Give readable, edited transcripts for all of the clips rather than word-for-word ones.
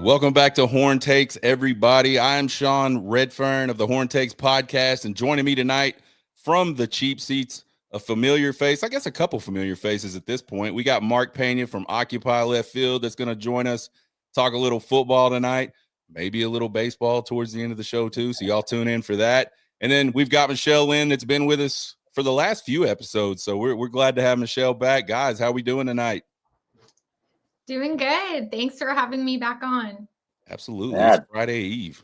Welcome back to Horn Takes, everybody. I am Sean Redfern of the Horn Takes podcast, and joining me tonight from the cheap seats, a familiar face, I guess a couple familiar faces at this point. We got Marc Pena from Occupy Left Field that's going to join us, talk a little football tonight, maybe a little baseball towards the end of the show too, so y'all tune in for that. And then we've got Michelle Lynn that's been with us for the last few episodes, so we're glad to have Michelle back. Guys, how we doing tonight? Doing good. Thanks for having me back on. Absolutely. Yeah, It's Friday Eve.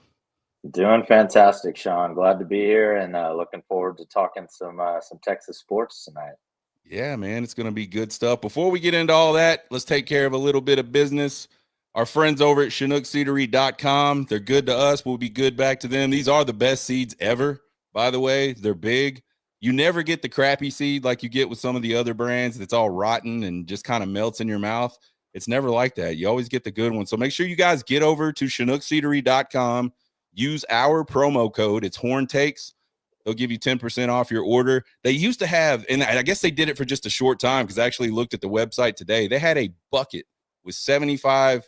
doing fantastic, Sean. Glad to be here and looking forward to talking some Texas sports tonight. Yeah, man, it's going to be good stuff. Before we get into all that, let's take care of a little bit of business. Our friends over at ChinookSeedery.com, they're good to us. We'll be good back to them. These are the best seeds ever, by the way. They're big. You never get the crappy seed like you get with some of the other brands that's all rotten and just kind of melts in your mouth. It's never like that. You always get the good one. So make sure you guys get over to ChinookSeedery.com. Use our promo code. It's Horn Takes. They'll give you 10% off your order. They used to have, and I guess they did it for just a short time because I actually looked at the website today. They had a bucket with 75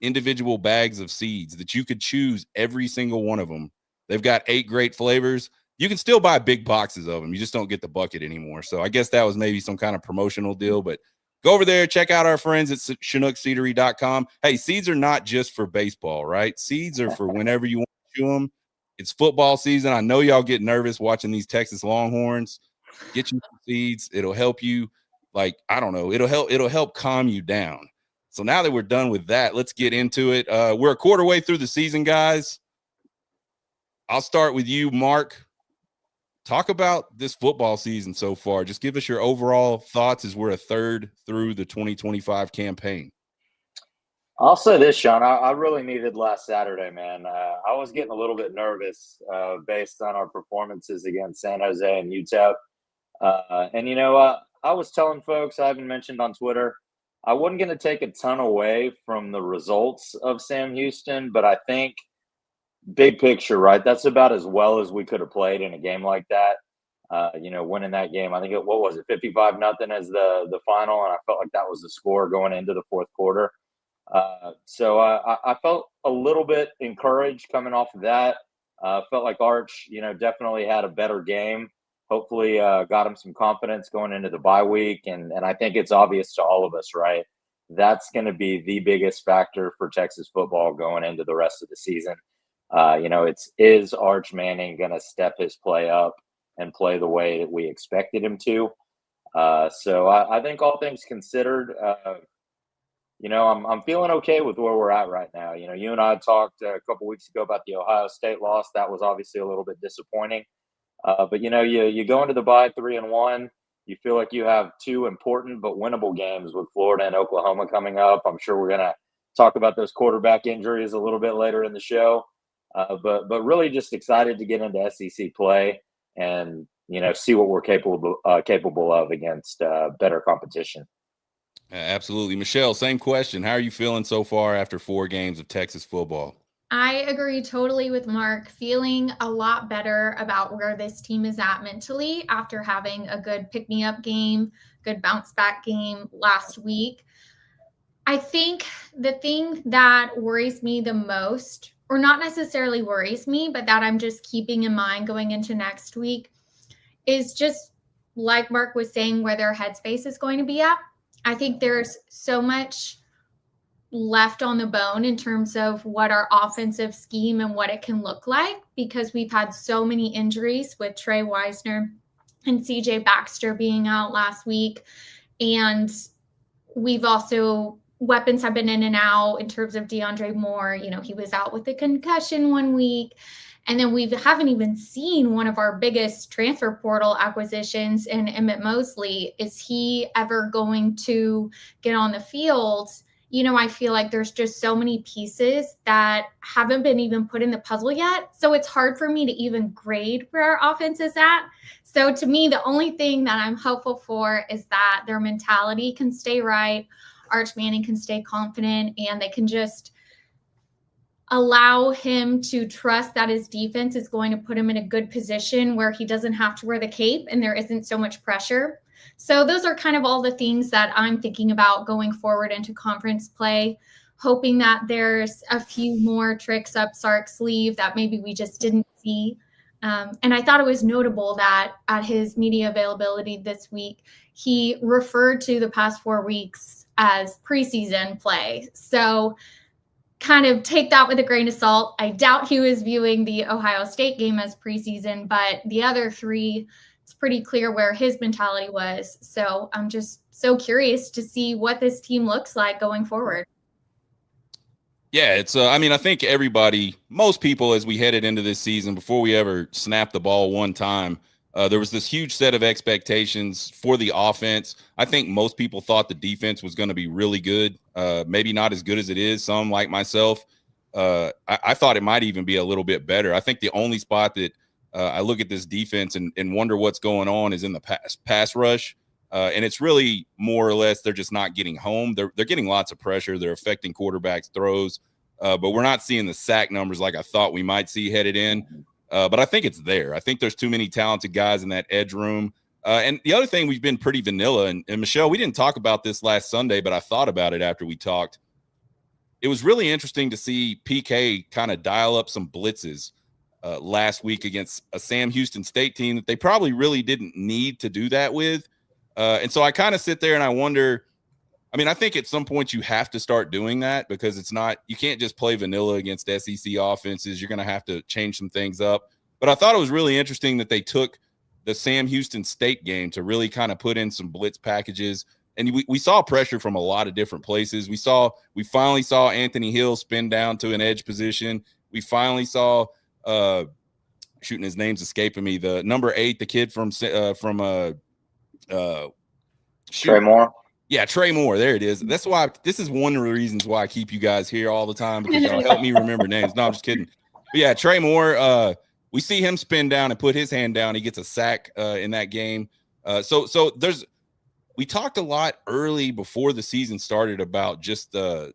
individual bags of seeds that you could choose every single one of them. They've got 8 great flavors. You can still buy big boxes of them. You just don't get the bucket anymore. So I guess that was maybe some kind of promotional deal, but go over there, check out our friends at ChinookSeedery.com. Hey, seeds are not just for baseball, right? Seeds are for whenever you want to chew them. It's football season. I know y'all get nervous watching these Texas Longhorns. Get you some seeds. It'll help you. Like, I don't know. It'll help calm you down. So now that we're done with that, let's get into it. We're a quarter way through the season, guys. I'll start with you, Marc. Talk about this football season so far. Just give us your overall thoughts as we're a third through the 2025 campaign. I'll say this, Sean. I really needed last Saturday, man. I was getting a little bit nervous based on our performances against San Jose and UTEP. And, you know, I was telling folks, I haven't mentioned on Twitter, I wasn't going to take a ton away from the results of Sam Houston, but I think big picture, right, that's about as well as we could have played in a game like that. Winning that game, I think what was it, 55-0 as the final, and I felt like that was the score going into the fourth quarter. So I felt a little bit encouraged coming off of that. Felt like Arch, definitely had a better game. Hopefully got him some confidence going into the bye week. And I think it's obvious to all of us, right? That's going to be the biggest factor for Texas football going into the rest of the season. Is Arch Manning going to step his play up and play the way that we expected him to? So I think all things considered, I'm feeling okay with where we're at right now. You and I talked a couple weeks ago about the Ohio State loss. That was obviously a little bit disappointing. But you go into the bye 3-1. You feel like you have 2 important but winnable games with Florida and Oklahoma coming up. I'm sure we're going to talk about those quarterback injuries a little bit later in the show. But really just excited to get into SEC play and see what we're capable of against better competition. Absolutely. Michelle, same question. How are you feeling so far after 4 games of Texas football? I agree totally with Marc. Feeling a lot better about where this team is at mentally after having a good pick-me-up game, good bounce-back game last week. I think the thing that worries me the most, or not necessarily worries me, but that I'm just keeping in mind going into next week, is just like Marc was saying, where their headspace is going to be at. I think there's so much left on the bone in terms of what our offensive scheme and what it can look like, because we've had so many injuries with Trey Wisner and CJ Baxter being out last week. And we've also, weapons have been in and out in terms of DeAndre Moore. He was out with a concussion one week. And then we haven't even seen one of our biggest transfer portal acquisitions in Emmett Mosley. Is he ever going to get on the field? I feel like there's just so many pieces that haven't been even put in the puzzle yet. So it's hard for me to even grade where our offense is at. So to me, the only thing that I'm hopeful for is that their mentality can stay right. Arch Manning can stay confident, and they can just allow him to trust that his defense is going to put him in a good position where he doesn't have to wear the cape and there isn't so much pressure. So those are kind of all the things that I'm thinking about going forward into conference play. hoping that there's a few more tricks up Sark's sleeve that maybe we just didn't see. And I thought it was notable that at his media availability this week, he referred to the past 4 weeks as preseason play. So kind of take that with a grain of salt. I doubt he was viewing the Ohio State game as preseason, but the other 3, it's pretty clear where his mentality was. So I'm just so curious to see what this team looks like going forward. Yeah, it's I mean, I think most people, as we headed into this season, before we ever snapped the ball one time, there was this huge set of expectations for the offense. I think most people thought the defense was going to be really good, maybe not as good as it is. Some, like myself, I thought it might even be a little bit better. I think the only spot that I look at this defense and wonder what's going on is in the pass rush. And it's really more or less they're just not getting home. They're getting lots of pressure. They're affecting quarterbacks' throws, but we're not seeing the sack numbers like I thought we might see headed in. But I think it's there. I think there's too many talented guys in that edge room. And the other thing, we've been pretty vanilla. And Michelle, we didn't talk about this last Sunday, but I thought about it after we talked. It was really interesting to see PK kind of dial up some blitzes last week against a Sam Houston State team that they probably really didn't need to do that with. And so I kind of sit there and I wonder, I mean, I think at some point you have to start doing that because you can't just play vanilla against SEC offenses. You're going to have to change some things up. But I thought it was really interesting that they took the Sam Houston State game to really kind of put in some blitz packages. And we saw pressure from a lot of different places. We finally saw Anthony Hill spin down to an edge position. We finally saw shooting, his name's escaping me, the number 8, the kid from Trey Moore. Yeah, Trey Moore. There it is. That's why this is one of the reasons why I keep you guys here all the time, because y'all help me remember names. No, I'm just kidding. But yeah, Trey Moore, we see him spin down and put his hand down. He gets a sack in that game. So we talked a lot early before the season started about just the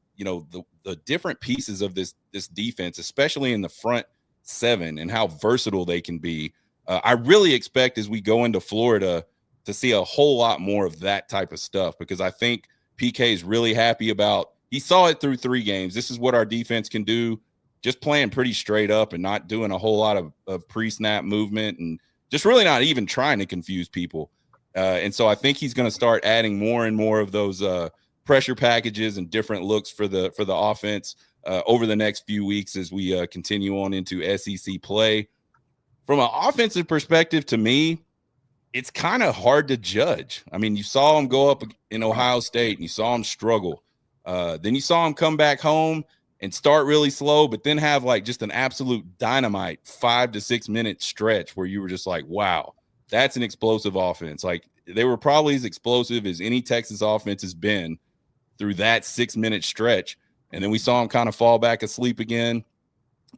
different pieces of this defense, especially in the front 7 and how versatile they can be. I really expect as we go into Florida to see a whole lot more of that type of stuff, because I think PK is really happy about, he saw it through 3 games. This is what our defense can do, just playing pretty straight up and not doing a whole lot of pre-snap movement and just really not even trying to confuse people. And so I think he's going to start adding more and more of those pressure packages and different looks for the offense over the next few weeks as we continue on into SEC play. From an offensive perspective, to me, it's kind of hard to judge. I mean, you saw him go up in Ohio State and you saw him struggle. Then you saw him come back home and start really slow, but then have like just an absolute dynamite 5 to 6 minute stretch where you were just like, wow, that's an explosive offense. Like, they were probably as explosive as any Texas offense has been through that 6 minute stretch. And then we saw him kind of fall back asleep again.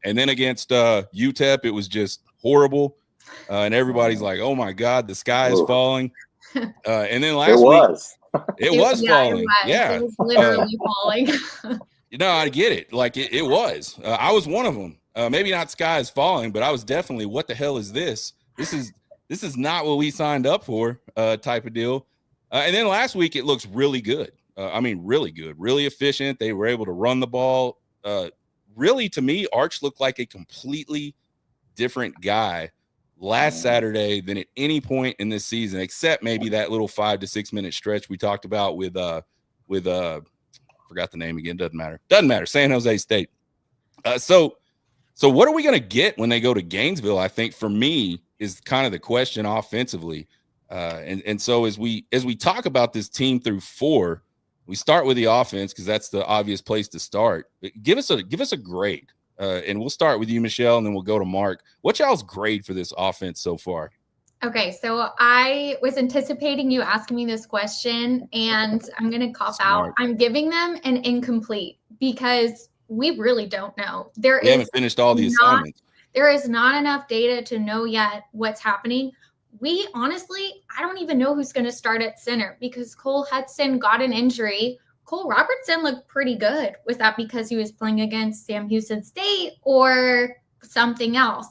And then against UTEP, it was just horrible. And everybody's like, oh my God, the sky is falling. And then last week, it was falling. Yeah. It was literally falling. I get it. Like it was. I was one of them. Maybe not sky is falling, but I was definitely, what the hell is this? This is not what we signed up for, type of deal. And then last week, it looks really good. Really good, really efficient. They were able to run the ball. Really, to me, Arch looked like a completely different guy last Saturday than at any point in this season, except maybe that little 5 to 6 minute stretch we talked about with forgot the name again. Doesn't matter. San Jose State. So what are we going to get when they go to Gainesville? I think for me is kind of the question offensively. And so as we talk about this team through 4, we start with the offense because that's the obvious place to start. Give us a grade. And we'll start with you, Michelle, and then we'll go to Mark. What's y'all's grade for this offense so far? Okay, so I was anticipating you asking me this question, and I'm going to cop out. I'm giving them an incomplete because we really don't know. We haven't finished all the assignments. There is not enough data to know yet what's happening. I don't even know who's going to start at center because Cole Hudson got an injury. Cole Robertson looked pretty good. Was that because he was playing against Sam Houston State or something else?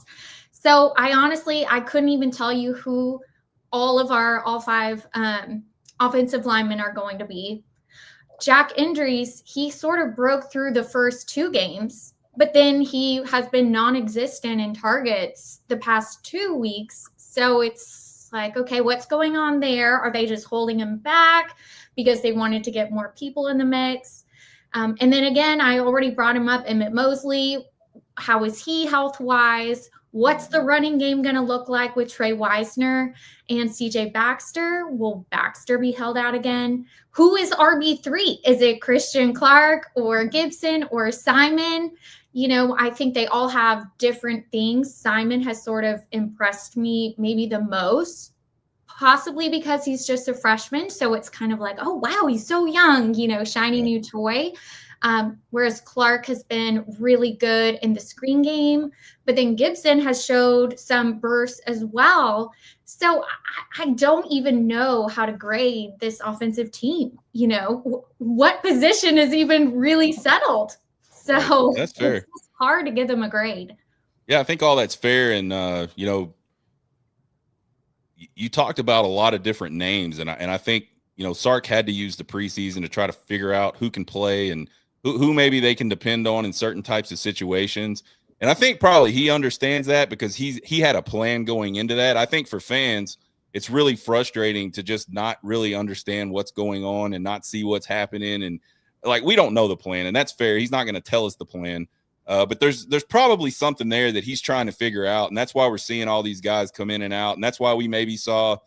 So I couldn't even tell you who all 5 offensive linemen are going to be. Jack Indries, he sort of broke through the first 2 games, but then he has been non-existent in targets the past 2 weeks. So it's like, okay, what's going on there? Are they just holding him back because they wanted to get more people in the mix? And then again, I already brought him up, Emmett Mosley. How is he health-wise? What's the running game going to look like with Trey Wisner and CJ Baxter? Will Baxter be held out again? Who is RB3? Is it Christian Clark or Gibson or Simon? You know, I think they all have different things. Simon has sort of impressed me maybe the most, possibly because he's just a freshman. So it's kind of like, oh, wow, he's so young, you know, shiny new toy. Whereas Clark has been really good in the screen game, but then Gibson has showed some bursts as well. So I don't even know how to grade this offensive team. You know, what position is even really settled? So That's fair. It's just hard to give them a grade. Yeah, I think all that's fair. And, you know, you talked about a lot of different names. And I think, you know, Sark had to use the preseason to try to figure out who can play and who maybe they can depend on in certain types of situations. And I think probably he understands that because he had a plan going into that. I think for fans, it's really frustrating to just not really understand what's going on and not see what's happening. And like, we don't know the plan, and that's fair. He's not going to tell us the plan. But there's probably something there that he's trying to figure out. And that's why we're seeing all these guys come in and out. And that's why we maybe saw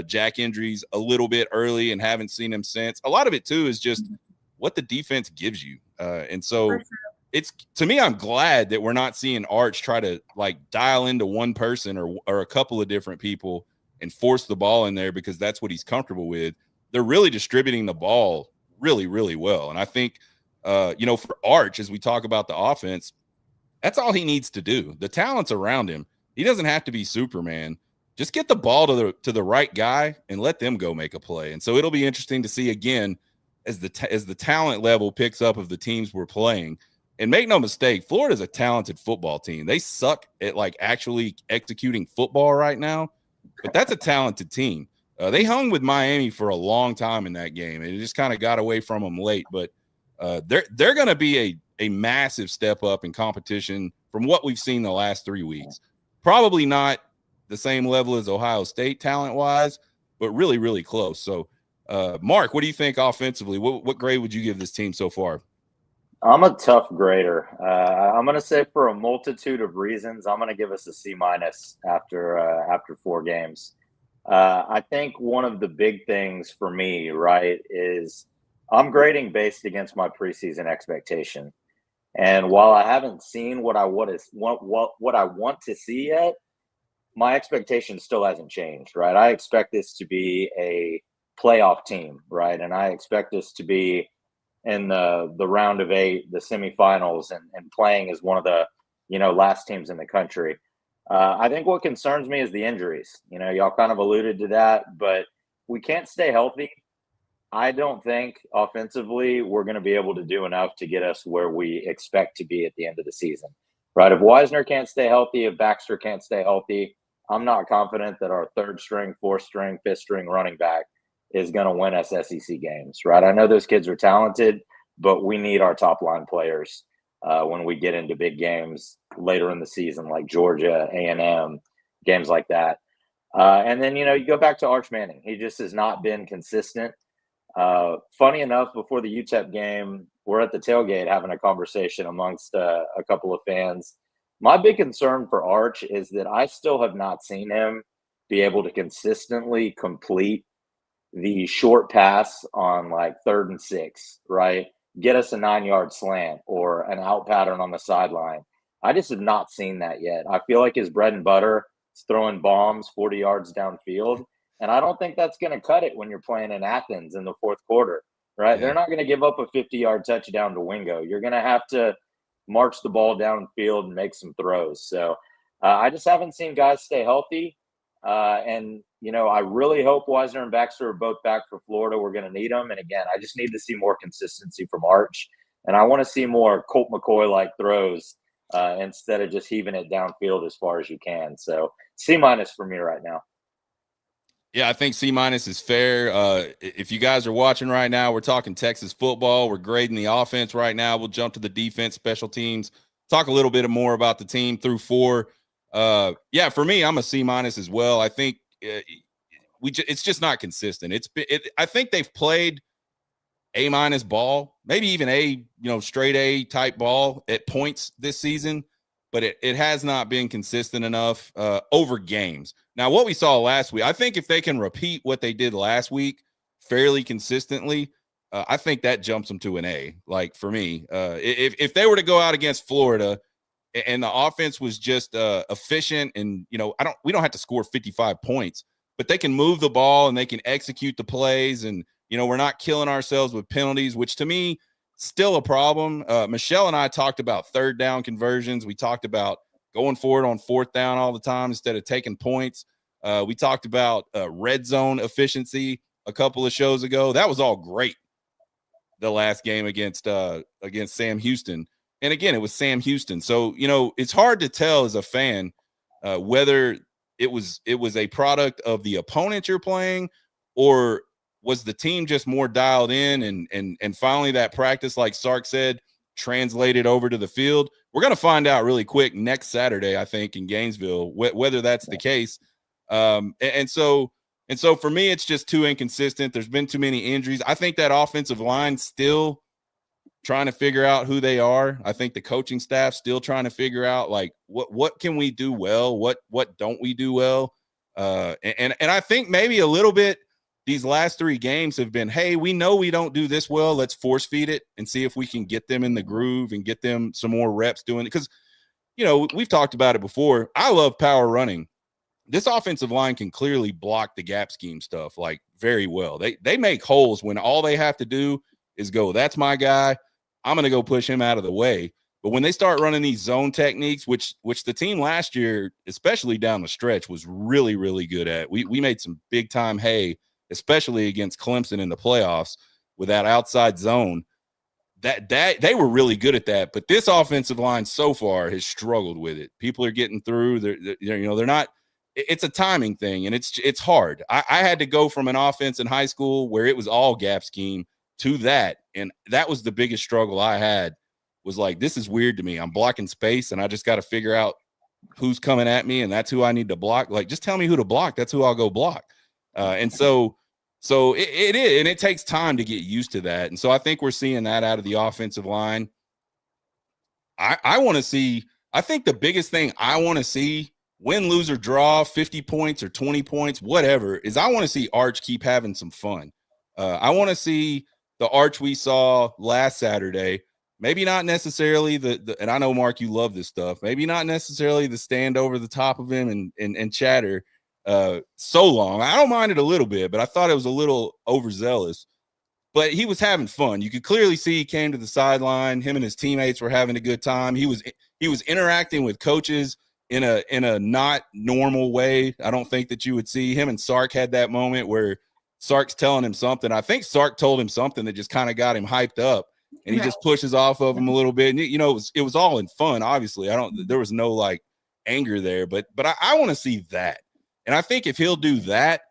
Jack Indries a little bit early and haven't seen him since. A lot of it too is just what the defense gives you. And so it's, to me, I'm glad that we're not seeing Arch try to like dial into one person or a couple of different people and force the ball in there, because that's what he's comfortable with. They're really distributing the ball really, really well. And I think, you know, for Arch, as we talk about the offense, that's all he needs to do. The talent's around him. He doesn't have to be Superman. Just get the ball to the right guy and let them go make a play. And so it'll be interesting to see again as the talent level picks up of the teams we're playing. And make no mistake, Florida's a talented football team. They suck at like actually executing football right now, but that's a talented team. They hung with Miami for a long time in that game, and it just kind of got away from them late. But they're going to be a massive step up in competition from what we've seen the last 3 weeks. Probably not the same level as Ohio State talent-wise, but really, really close. So, Mark, what do you think offensively? What grade would you give this team so far? I'm a tough grader. I'm going to say, for a multitude of reasons, I'm going to give us a C- after 4 games. I think one of the big things for me, right, is I'm grading based against my preseason expectation. And while I haven't seen what I want to see yet, my expectation still hasn't changed, right? I expect this to be a playoff team, right? And I expect this to be in the round of 8, the semifinals, and playing as one of the, you know, last teams in the country. I think what concerns me is the injuries. You know, y'all kind of alluded to that, but we can't stay healthy. I don't think offensively we're going to be able to do enough to get us where we expect to be at the end of the season, right? If Wisner can't stay healthy, if Baxter can't stay healthy, I'm not confident that our 3rd string, 4th string, 5th string running back is going to win us SEC games, right? I know those kids are talented, but we need our top line players when we get into big games later in the season, like Georgia, A&M, games like that. And then, you know, you go back to Arch Manning. He just has not been consistent. Funny enough, before the UTEP game, we're at the tailgate having a conversation amongst a couple of fans. My big concern for Arch is that I still have not seen him be able to consistently complete the short pass on like 3rd and 6, right? Get us a 9-yard slant or an out pattern on the sideline. I just have not seen that yet. I feel like his bread and butter is throwing bombs 40 yards downfield. And I don't think that's going to cut it when you're playing in Athens in the 4th quarter, right? Yeah. They're not going to give up a 50-yard touchdown to Wingo. You're going to have to march the ball downfield and make some throws. So I just haven't seen guys stay healthy. And, you know, I really hope Wisner and Baxter are both back for Florida. We're going to need them. And again, I just need to see more consistency from Arch. And I want to see more Colt McCoy-like throws instead of just heaving it downfield as far as you can. So C- for me right now. Yeah, I think C- is fair. If you guys are watching right now, we're talking Texas football. We're grading the offense right now. We'll jump to the defense, special teams, talk a little bit more about the team through 4. Yeah, for me, I'm a C- as well. I think it's just not consistent. I think they've played A- ball, maybe even straight A type ball at points this season, but it has not been consistent enough over games. Now, what we saw last week, I think if they can repeat what they did last week fairly consistently, I think that jumps them to an A. Like for me, if they were to go out against Florida and the offense was just efficient, and we don't have to score 55 points, but they can move the ball and they can execute the plays, and we're not killing ourselves with penalties, which to me still a problem. Michelle and I talked about third down conversions. We talked about going forward on fourth down all the time instead of taking points. We talked about red zone efficiency a couple of shows ago. That was all great the last game against Sam Houston. And again, it was Sam Houston. So, it's hard to tell as a fan whether it was a product of the opponent you're playing, or was the team just more dialed in, and finally that practice, like Sark said, translated over to the field. We're going to find out really quick next Saturday, I think, in Gainesville, whether that's the case. And so for me, it's just too inconsistent. There's been too many injuries. I think that offensive line still trying to figure out who they are. I think the coaching staff still trying to figure out, like, what can we do well? What don't we do well? And I think maybe a little bit these last 3 games have been, hey, we know we don't do this well. Let's force feed it and see if we can get them in the groove and get them some more reps doing it. Because, we've talked about it before. I love power running. This offensive line can clearly block the gap scheme stuff like very well. They make holes when all they have to do is go, that's my guy, I'm going to go push him out of the way. But when they start running these zone techniques, which the team last year, especially down the stretch, was really, really good at. We made some big time hay, especially against Clemson in the playoffs with that outside zone. That they were really good at that. But this offensive line so far has struggled with it. People are getting through. They're not. It's a timing thing, and it's hard. I had to go from an offense in high school where it was all gap scheme to that, and that was the biggest struggle I had. Was like, this is weird to me. I'm blocking space, and I just got to figure out who's coming at me, and that's who I need to block. Like, just tell me who to block. That's who I'll go block. And so it is, and it takes time to get used to that. And so I think we're seeing that out of the offensive line. I want to see. I think the biggest thing I want to see, win, lose, or draw, 50 points or 20 points, whatever, is I want to see Arch keep having some fun. I want to see the Arch we saw last Saturday. Maybe not necessarily and I know, Mark, you love this stuff. Maybe not necessarily the stand over the top of him and chatter so long. I don't mind it a little bit, but I thought it was a little overzealous. But he was having fun. You could clearly see he came to the sideline. Him and his teammates were having a good time. He was interacting with coaches in a not normal way. I don't think that you would see. Him and Sark had that moment where Sark's telling him something. I think Sark told him something that just kind of got him hyped up, and he just pushes off of him a little bit. And it was all in fun. Obviously, there was no like anger there, but I want to see that. And I think if he'll do that,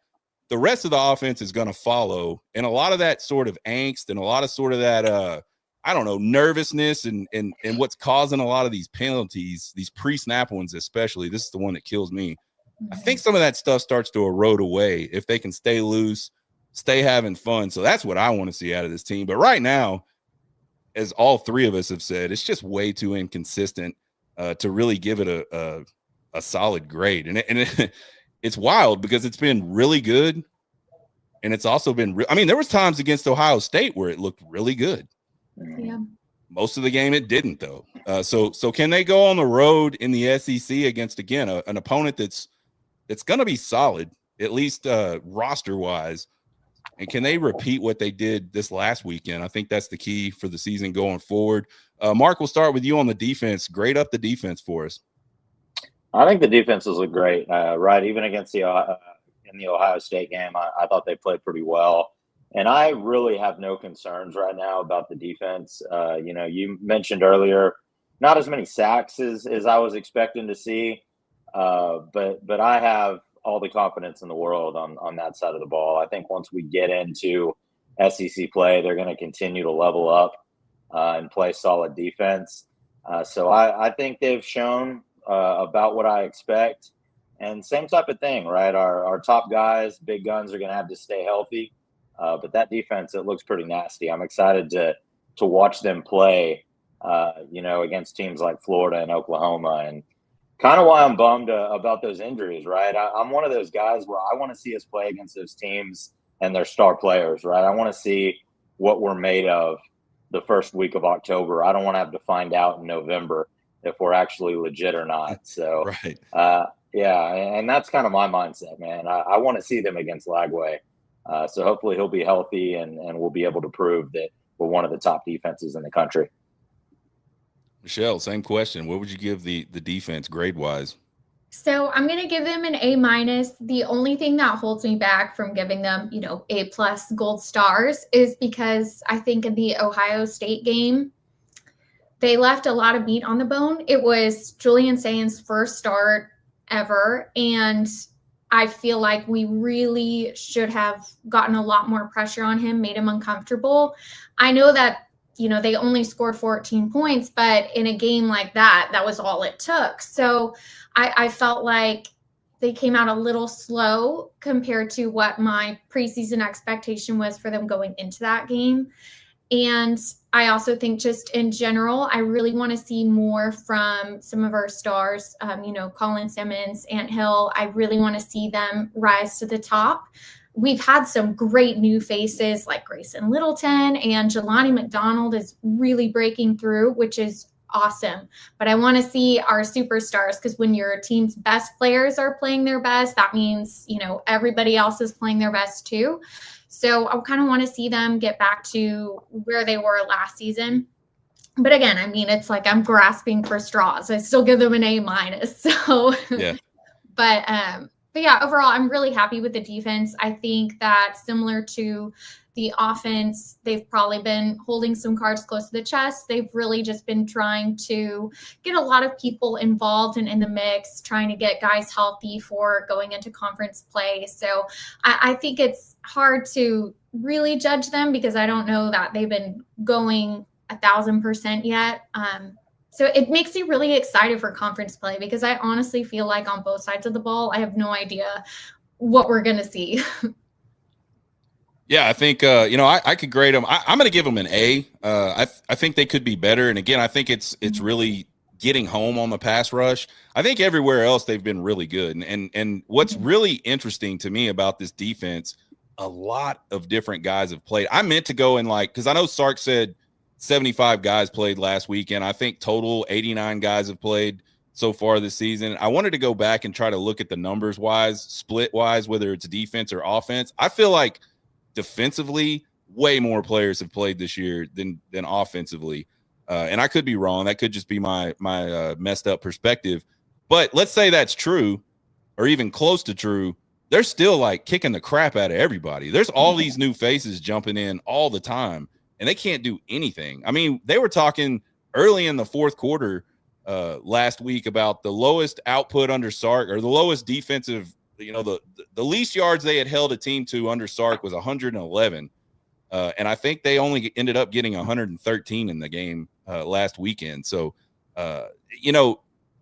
the rest of the offense is going to follow. And a lot of that sort of angst and a lot of sort of that, I don't know, nervousness and what's causing a lot of these penalties, these pre-snap ones especially, this is the one that kills me. I think some of that stuff starts to erode away if they can stay loose, stay having fun. So that's what I want to see out of this team. But right now, as all 3 of us have said, it's just way too inconsistent to really give it a solid grade. And it's wild because it's been really good, and it's also been there was times against Ohio State where it looked really good. Yeah. Most of the game it didn't, though. So can they go on the road in the SEC against, again, an opponent that's going to be solid, at least roster wise, and can they repeat what they did this last weekend? I think that's the key for the season going forward. Mark, we'll start with you on the defense. Grade up the defense for us. I think the defenses look great, right? Even against in the Ohio State game, I thought they played pretty well. And I really have no concerns right now about the defense. You mentioned earlier, not as many sacks as I was expecting to see. But I have all the confidence in the world on that side of the ball. I think once we get into SEC play, they're going to continue to level up and play solid defense. So I think they've shown about what I expect. And same type of thing, right? Our top guys, big guns, are going to have to stay healthy. But that defense, it looks pretty nasty. I'm excited to watch them play, against teams like Florida and Oklahoma. And kind of why I'm bummed about those injuries, right? I'm one of those guys where I want to see us play against those teams and their star players, right? I want to see what we're made of the first week of October. I don't want to have to find out in November if we're actually legit or not. So, Right. yeah, and that's kind of my mindset, man. I want to see them against Lagway. So hopefully he'll be healthy and we'll be able to prove that we're one of the top defenses in the country. Michelle, same question. What would you give the defense grade wise? So I'm going to give them an A-. The only thing that holds me back from giving them, A+ gold stars is because I think in the Ohio State game, they left a lot of meat on the bone. It was Julian Sain's first start ever, and I feel like we really should have gotten a lot more pressure on him, made him uncomfortable. I know that they only scored 14 points, but in a game like that was all it took. So I felt like they came out a little slow compared to what my preseason expectation was for them going into that game. And I also think just in general, I really want to see more from some of our stars, Colin Simmons, Ant Hill. I really want to see them rise to the top. We've had some great new faces like Grayson Littleton, and Jelani McDonald is really breaking through, which is awesome. But I want to see our superstars, because when your team's best players are playing their best, that means, everybody else is playing their best too. So I kind of want to see them get back to where they were last season. But again, it's like I'm grasping for straws. I still give them an A-. So, yeah. But yeah, overall, I'm really happy with the defense. I think that similar to the offense, they've probably been holding some cards close to the chest. They've really just been trying to get a lot of people involved and in the mix, trying to get guys healthy for going into conference play. So I think it's hard to really judge them because I don't know that they've been going 1,000% yet. So it makes me really excited for conference play because I honestly feel like on both sides of the ball, I have no idea what we're going to see. Yeah, I think, I could grade them. I'm going to give them an A. I think they could be better. And again, I think it's really getting home on the pass rush. I think everywhere else they've been really good. And what's really interesting to me about this defense, a lot of different guys have played. I meant to go and because I know Sark said 75 guys played last weekend. I think total 89 guys have played so far this season. I wanted to go back and try to look at the numbers wise, split wise, whether it's defense or offense. I feel like defensively, way more players have played this year than offensively. And I could be wrong. That could just be my messed up perspective. But let's say that's true or even close to true. They're still kicking the crap out of everybody. There's all these new faces jumping in all the time, and they can't do anything. I mean, they were talking early in the fourth quarter last week about the lowest output under Sark, or the lowest defensive, the least yards they had held a team to under Sark was 111. And I think they only ended up getting 113 in the game last weekend. So,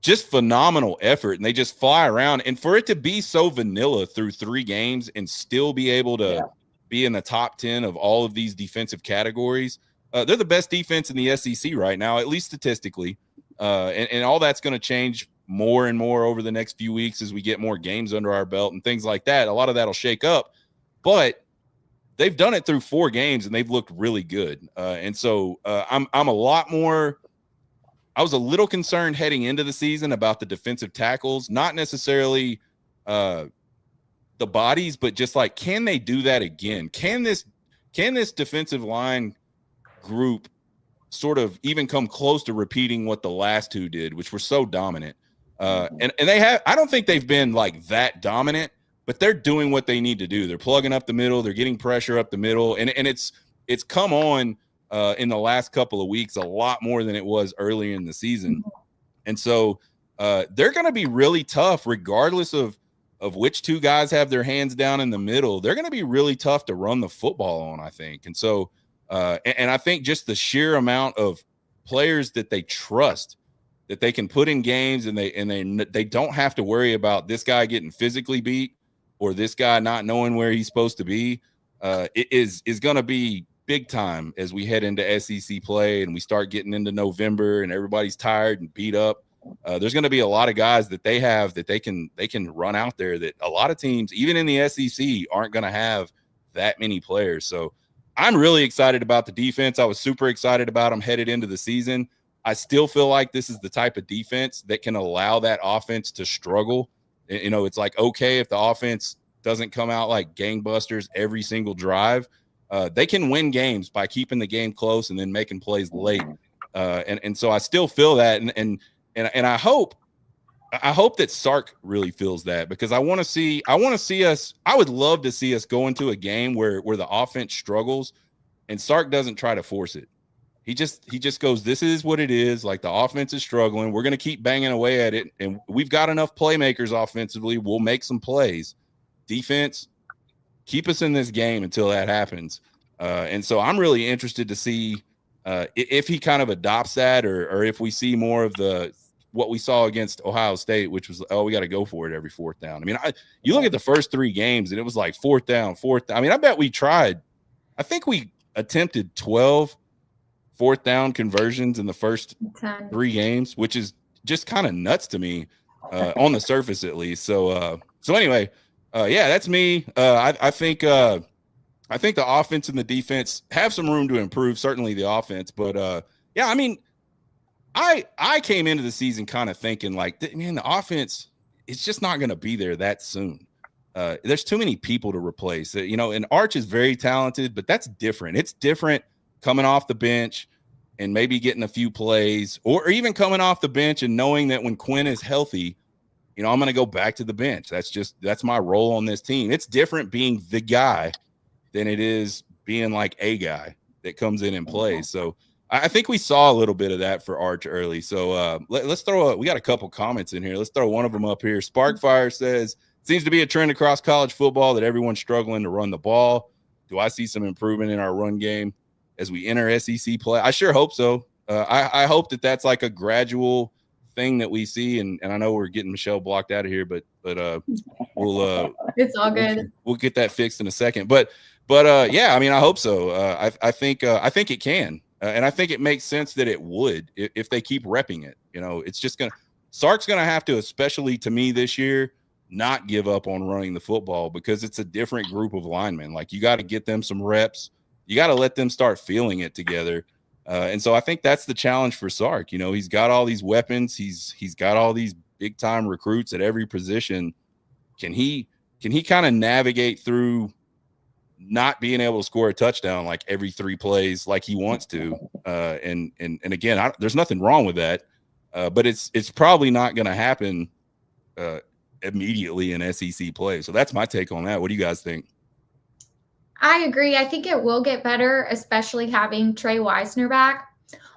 just phenomenal effort, and they just fly around. And for it to be so vanilla through 3 games and still be able to be in the top 10 of all of these defensive categories, they're the best defense in the SEC right now, at least statistically. And all that's going to change more and more over the next few weeks as we get more games under our belt and things like that. A lot of that'll shake up, but they've done it through 4 games and they've looked really good. And so I'm a lot more. I was a little concerned heading into the season about the defensive tackles, not necessarily the bodies, but just can they do that again? Can this defensive line group sort of even come close to repeating what the last 2 did, which were so dominant? And they have, I don't think they've been that dominant, but they're doing what they need to do. They're plugging up the middle. They're getting pressure up the middle. And it's come on in the last couple of weeks a lot more than it was early in the season. And so they're going to be really tough regardless of of which two guys have their hands down in the middle, they're going to be really tough to run the football on, I think. And so, and I think just the sheer amount of players that they trust that they can put in games, and they don't have to worry about this guy getting physically beat or this guy not knowing where he's supposed to be. It is going to be big time as we head into SEC play and we start getting into November and everybody's tired and beat up. There's going to be a lot of guys that they have that they can run out there that a lot of teams, even in the SEC, aren't going to have that many players. So I'm really excited about the defense. I was super excited about them headed into the season. I still feel like this is the type of defense that can allow that offense to struggle. You know, it's like, okay, if the offense doesn't come out like gangbusters every single drive, they can win games by keeping the game close and then making plays late. And so I still feel that. And I hope that Sark really feels that, because I want to see us. I would love to see us go into a game where the offense struggles and Sark doesn't try to force it. He just goes, this is what it is. Like, the offense is struggling. We're going to keep banging away at it. And we've got enough playmakers offensively. We'll make some plays. Defense, keep us in this game until that happens. And so I'm really interested to see if he kind of adopts that, or if we see more of what we saw against Ohio State, which was, we got to go for it every fourth down. I mean, you look at the first three games and it was like fourth down. I mean, I bet we tried. I think we attempted 12 fourth down conversions in the first 3 games, which is just kind of nuts to me on the surface, at least. So anyway, yeah, that's me. I think the offense and the defense have some room to improve, certainly the offense. But yeah, I mean, I came into the season kind of thinking like, man, the offense, it's just not going to be there that soon. There's too many people to replace. You know, and Arch is very talented, but that's different. It's different coming off the bench and maybe getting a few plays, or even coming off the bench and knowing that when Quinn is healthy, you know, I'm going to go back to the bench. That's my role on this team. It's different being the guy than it is being like a guy that comes in and plays. So I think we saw a little bit of that for Arch early. So let's we got a couple comments in here. Let's throw one of them up here. Sparkfire says, seems to be a trend across college football that everyone's struggling to run the ball. Do I see some improvement in our run game as we enter SEC play? I sure hope so. I hope that that's like a gradual thing that we see. And I know we're getting Michelle blocked out of here, but we'll it's all good. We'll get that fixed in a second. But yeah, I mean, I hope so. I think it can. And I think it makes sense that it would if they keep repping it. You know, it's just Sark's going to have to, especially to me this year, not give up on running the football, because it's a different group of linemen. Like, you got to get them some reps. You got to let them start feeling it together. And so I think that's the challenge for Sark. You know, he's got all these weapons. He's got all these big time recruits at every position. Can he kind of navigate through not being able to score a touchdown like every 3 plays like he wants to? And again, there's nothing wrong with that. But it's probably not going to happen immediately in SEC play. So that's my take on that. What do you guys think? I agree. I think it will get better, especially having Trey Wisner back.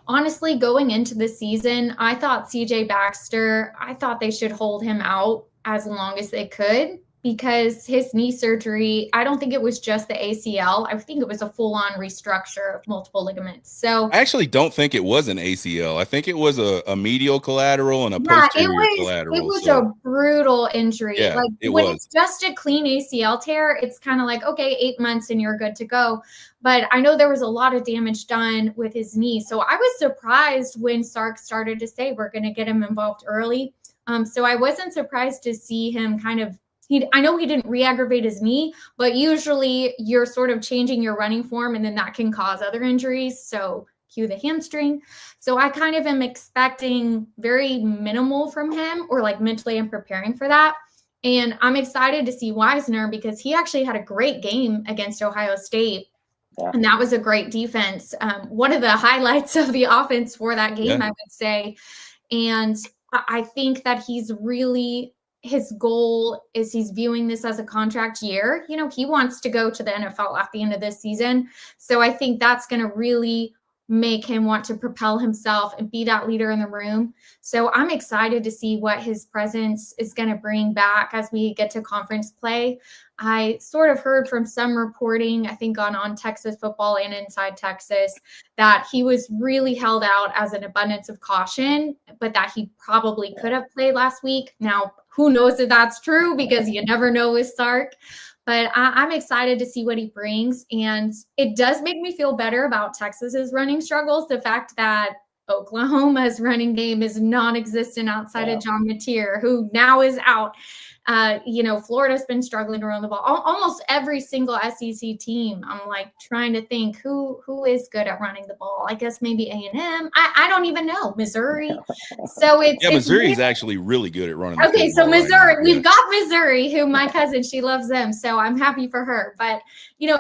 Honestly, going into the season, I thought CJ Baxter, I thought they should hold him out as long as they could, because his knee surgery, I don't think it was just the ACL. I think it was a full-on restructure of multiple ligaments. So I actually don't think it was an ACL. I think it was a medial collateral and a posterior collateral. It was a brutal injury. Yeah, like when it's just a clean ACL tear, it's kind of like, okay, 8 months and you're good to go. But I know there was a lot of damage done with his knee. So I was surprised when Sark started to say, we're going to get him involved early. So I wasn't surprised to see him kind of, I know he didn't re-aggravate his knee, but usually you're sort of changing your running form and then that can cause other injuries. So cue the hamstring. So I kind of am expecting very minimal from him, or like mentally I'm preparing for that. And I'm excited to see Wisner, because he actually had a great game against Ohio State. Yeah. And that was a great defense. One of the highlights of the offense for that game, I would say. And I think that his goal is he's viewing this as a contract year. You know, he wants to go to the NFL at the end of this season. So I think that's going to really make him want to propel himself and be that leader in the room. So I'm excited to see what his presence is going to bring back as we get to conference play. I sort of heard from some reporting, I think on Texas football and Inside Texas, that he was really held out as an abundance of caution, but that he probably could have played last week. Now, who knows if that's true, because you never know with Sark. But I'm excited to see what he brings. And it does make me feel better about Texas's running struggles. The fact that Oklahoma's running game is non-existent outside of John Mateer, who now is out. Florida's been struggling to run the ball. Almost every single SEC team, I'm like trying to think who is good at running the ball. I guess maybe A&M. I don't even know. Missouri. So Missouri is actually really good at running the okay, so right Missouri, now. we've got Missouri, who my cousin, she loves them. So I'm happy for her. But,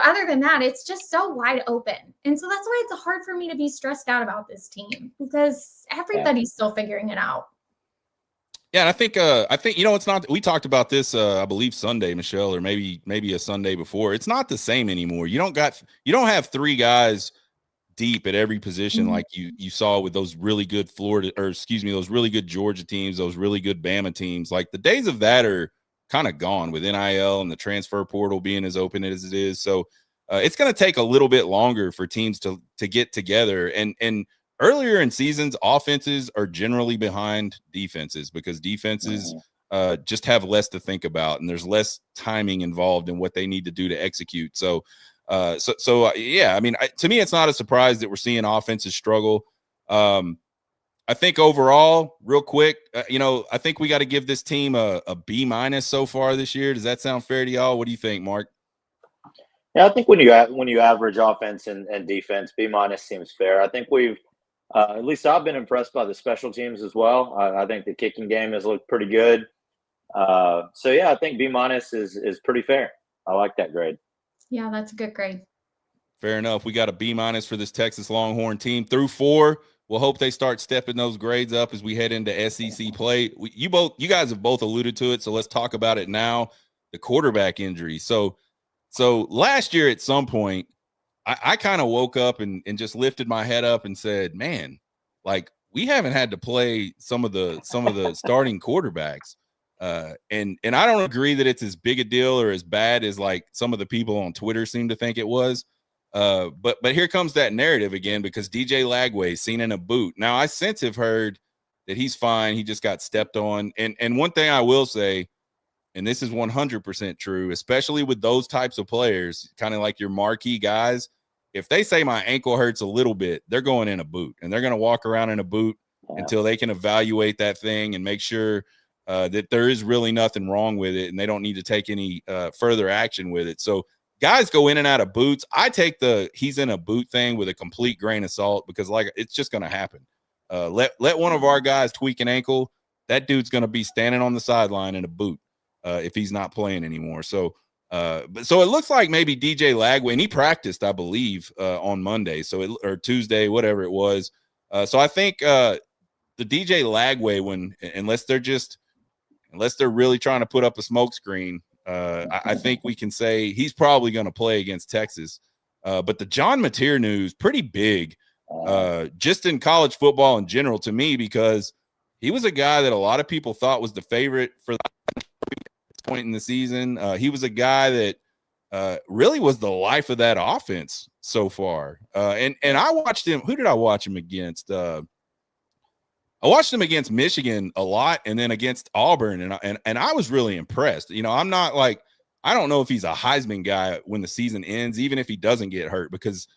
other than that, it's just so wide open. And so that's why it's hard for me to be stressed out about this team, because everybody's still figuring it out. Yeah, and I think it's not. We talked about this, I believe Sunday, Michelle, or maybe a Sunday before. It's not the same anymore. You don't have three guys deep at every position like you saw with those really good those really good Georgia teams, those really good Bama teams. Like the days of that are kind of gone with NIL and the transfer portal being as open as it is. So it's going to take a little bit longer for teams to get together. And earlier in seasons, offenses are generally behind defenses because defenses just have less to think about, and there's less timing involved in what they need to do to execute. So, yeah, I mean, to me, it's not a surprise that we're seeing offenses struggle. I think overall, real quick, I think we got to give this team a B- so far this year. Does that sound fair to y'all? What do you think, Mark? Yeah, I think when you average offense and defense, B- seems fair. I think we've at least I've been impressed by the special teams as well. I think the kicking game has looked pretty good. So yeah, I think B- is pretty fair. I like that grade. Yeah, that's a good grade. Fair enough. We got a B- for this Texas Longhorn team through 4. We'll hope they start stepping those grades up as we head into SEC play. You guys have both alluded to it, so let's talk about it now. The quarterback injury. So last year at some point, I kind of woke up and just lifted my head up and said, man, like we haven't had to play some of the starting quarterbacks. And I don't agree that it's as big a deal or as bad as like some of the people on Twitter seem to think it was. But here comes that narrative again, because DJ Lagway seen in a boot. Now I since have heard that he's fine. He just got stepped on. And one thing I will say, and this is 100% true, especially with those types of players, kind of like your marquee guys. If they say my ankle hurts a little bit, they're going in a boot, and they're going to walk around in a boot until they can evaluate that thing and make sure that there is really nothing wrong with it, and they don't need to take any further action with it. So guys go in and out of boots. I take the he's in a boot thing with a complete grain of salt, because like it's just going to happen. Let one of our guys tweak an ankle, that dude's going to be standing on the sideline in a boot. If he's not playing anymore. So it looks like maybe DJ Lagway, and he practiced, I believe, on Monday, or Tuesday, whatever it was. So I think the DJ Lagway, unless they're really trying to put up a smoke screen, I think we can say he's probably going to play against Texas. But the John Mateer news, pretty big, just in college football in general to me, because he was a guy that a lot of people thought was the favorite for the point in the season. He was a guy that really was the life of that offense so far. And I watched him. Who did I watch him against? I watched him against Michigan a lot, and then against Auburn, and I was really impressed. I'm not like, I don't know if he's a Heisman guy when the season ends, even if he doesn't get hurt, because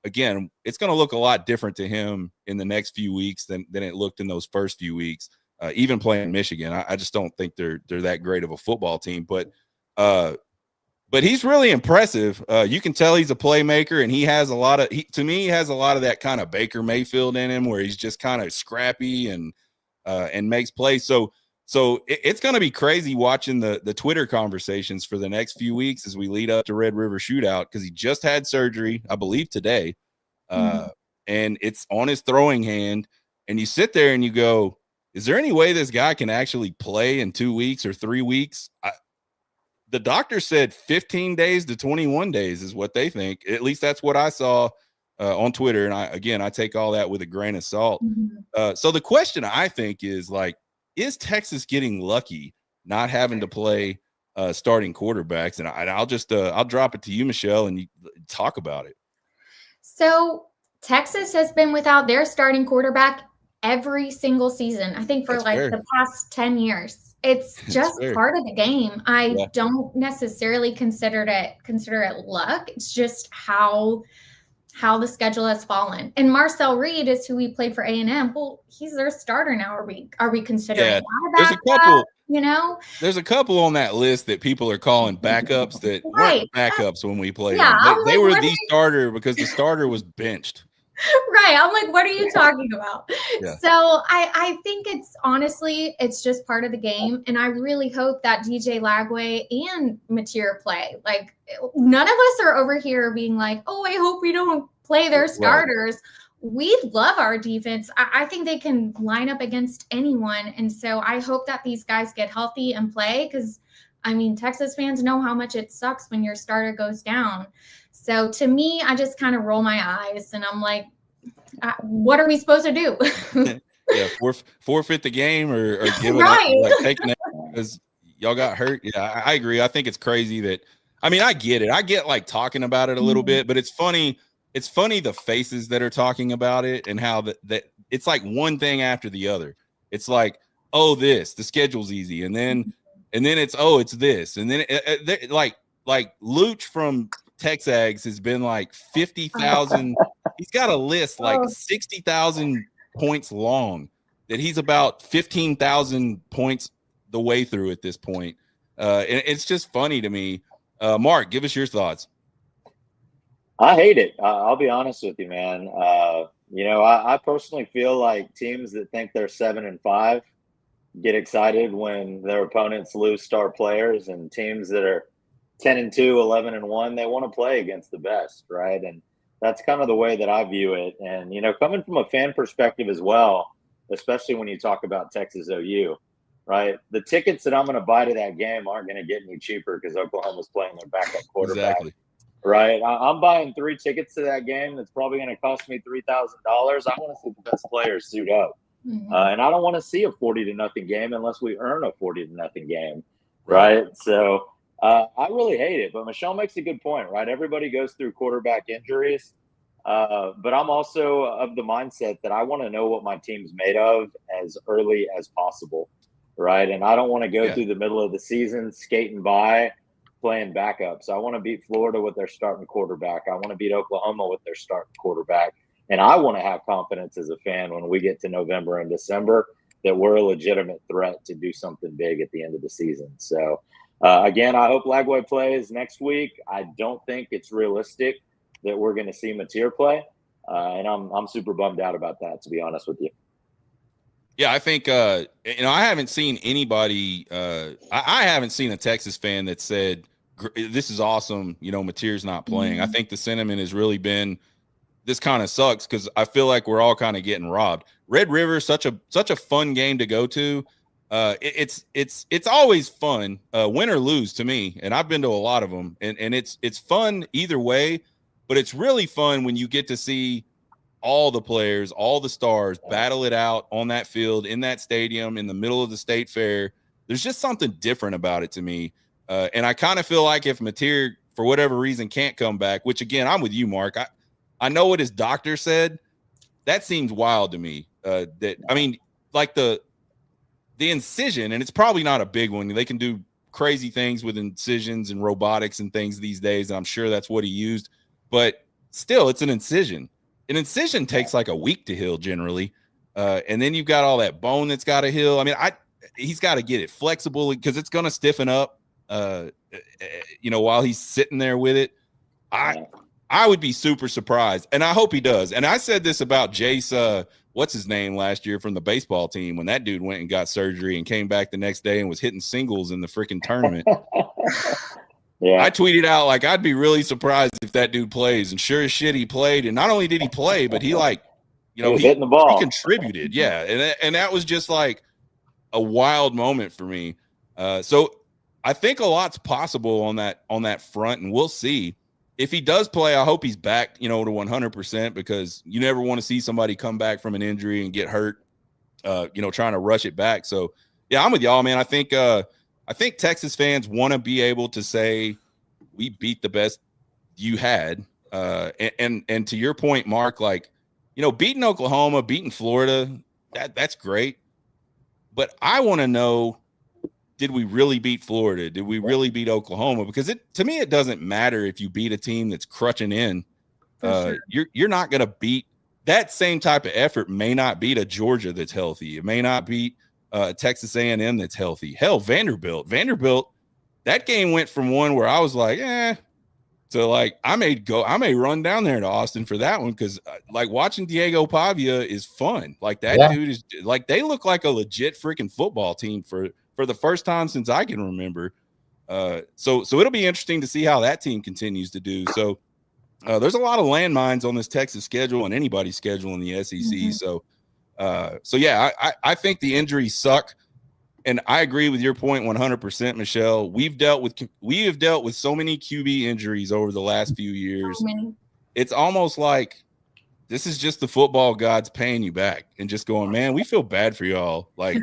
again, it's going to look a lot different to him in the next few weeks than it looked in those first few weeks. Even playing Michigan, I just don't think they're that great of a football team. But he's really impressive. You can tell he's a playmaker, and he has a lot of. To me, he has a lot of that kind of Baker Mayfield in him, where he's just kind of scrappy and makes plays. So it's going to be crazy watching the Twitter conversations for the next few weeks as we lead up to Red River Shootout, because he just had surgery, I believe today, and it's on his throwing hand. And you sit there and you go, is there any way this guy can actually play in 2 weeks or 3 weeks? The doctor said 15 days to 21 days is what they think. At least that's what I saw on Twitter. And I take all that with a grain of salt. Mm-hmm. So the question I think is like, is Texas getting lucky not having to play starting quarterbacks? And I'll drop it to you, Michelle, and you talk about it. So Texas has been without their starting quarterback every single season, I think, for the past 10 years. It's just part of the game. I don't necessarily consider it luck. It's just how the schedule has fallen. And Marcel Reed is who we played for A&M. Well, he's their starter now. Are we considering that? There's a couple, you know? There's a couple on that list that people are calling backups that weren't backups when we played them. They were the starter because the starter was benched. Right. I'm like, what are you talking about? Yeah. So I think it's just part of the game. And I really hope that DJ Lagway and Mateer play. Like, none of us are over here being like, oh, I hope we don't play their starters. Right. We love our defense. I think they can line up against anyone. And so I hope that these guys get healthy and play because, I mean, Texas fans know how much it sucks when your starter goes down. So to me, I just kind of roll my eyes and I'm like, what are we supposed to do? Forfeit the game or give it up, like taking it because y'all got hurt. Yeah, I agree. I think it's crazy that, I mean, I get it. I get like talking about it a little bit, but it's funny. It's funny the faces that are talking about it and how that it's like one thing after the other. It's like, oh, the schedule's easy, and then it's it's this, and then like Luch from Texags has been like 50,000. He's got a list like 60,000 points long that he's about 15,000 points the way through at this point. And it's just funny to me. Mark, give us your thoughts. I hate it. I'll be honest with you, man. I personally feel like teams that think they're 7-5 get excited when their opponents lose star players, and teams that are 10-2, 11-1, they want to play against the best, right? And that's kind of the way that I view it. And, coming from a fan perspective as well, especially when you talk about Texas OU, right? The tickets that I'm going to buy to that game aren't going to get any cheaper because Oklahoma's playing their backup quarterback. Exactly. Right. I'm buying 3 tickets to that game. That's probably going to cost me $3,000. I want to see the best players suit up. Mm-hmm. And I don't want to see a 40-0 game unless we earn a 40-0 game. Right. So I really hate it. But Michelle makes a good point, right? Everybody goes through quarterback injuries. But I'm also of the mindset that I want to know what my team's made of as early as possible. Right. And I don't want to go through the middle of the season skating by, playing backups. I want to beat Florida with their starting quarterback. I want to beat Oklahoma with their starting quarterback. And I want to have confidence as a fan when we get to November and December that we're a legitimate threat to do something big at the end of the season. So, again, I hope Lagway plays next week. I don't think it's realistic that we're going to see Mateer play. And I'm super bummed out about that, to be honest with you. Yeah, I think, I haven't seen anybody, I haven't seen a Texas fan that said, this is awesome, Mateer's not playing. Mm-hmm. I think the sentiment has really been, this kind of sucks because I feel like we're all kind of getting robbed. Red River, such a fun game to go to. It's always fun, win or lose to me, and I've been to a lot of them, and it's fun either way, but it's really fun when you get to see all the players, all the stars battle it out on that field, in that stadium, in the middle of the state fair. There's just something different about it to me. And I kind of feel like if Mateer, for whatever reason, can't come back, which again, I'm with you, Mark. I know what his doctor said. That seems wild to me. Like the incision, and it's probably not a big one. They can do crazy things with incisions and robotics and things these days. And I'm sure that's what he used, but still, it's an incision. An incision takes like a week to heal generally. And then you've got all that bone that's got to heal. I mean, he's got to get it flexible because it's going to stiffen up, while he's sitting there with it. I would be super surprised. And I hope he does. And I said this about Jace, what's his name last year from the baseball team when that dude went and got surgery and came back the next day and was hitting singles in the freaking tournament. Yeah. I tweeted out, like, I'd be really surprised if that dude plays. And sure as shit, he played. And not only did he play, but he hitting the ball. He contributed. Yeah. And that was just like a wild moment for me. So I think a lot's possible on that front, and we'll see. if he does play, I hope he's back, to 100%, because you never want to see somebody come back from an injury and get hurt, trying to rush it back. So yeah, I'm with y'all, man. I think Texas fans want to be able to say we beat the best you had. And to your point, Mark, like, beating Oklahoma, beating Florida, that's great. But I want to know, did we really beat Florida? Did we really beat Oklahoma? Because to me, it doesn't matter if you beat a team that's crutching in. Sure. You're not going to beat that same type of effort. May not beat a Georgia that's healthy. It may not beat Texas A&M that's healthy. Hell, Vanderbilt, that game went from one where I was like, to like, I may run down there to Austin for that one, because like watching Diego Pavia is fun. Like that dude is like, they look like a legit freaking football team for the first time since I can remember. So it'll be interesting to see how that team continues to do. So there's a lot of landmines on this Texas schedule and anybody's schedule in the SEC. Mm-hmm. So yeah, I think the injuries suck. And I agree with your point 100%, Michelle. We have dealt with so many QB injuries over the last few years. It's almost like this is just the football gods paying you back and just going, man, we feel bad for y'all. Like,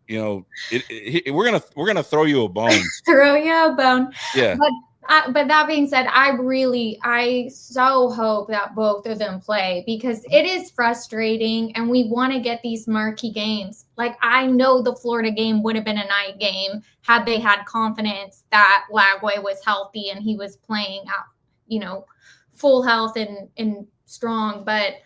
we're gonna throw you a bone. Throw you a bone. Yeah. But that being said, I so hope that both of them play, because it is frustrating and we want to get these marquee games. Like, I know the Florida game would have been a night game had they had confidence that Lagway was healthy and he was playing at, full health and strong. But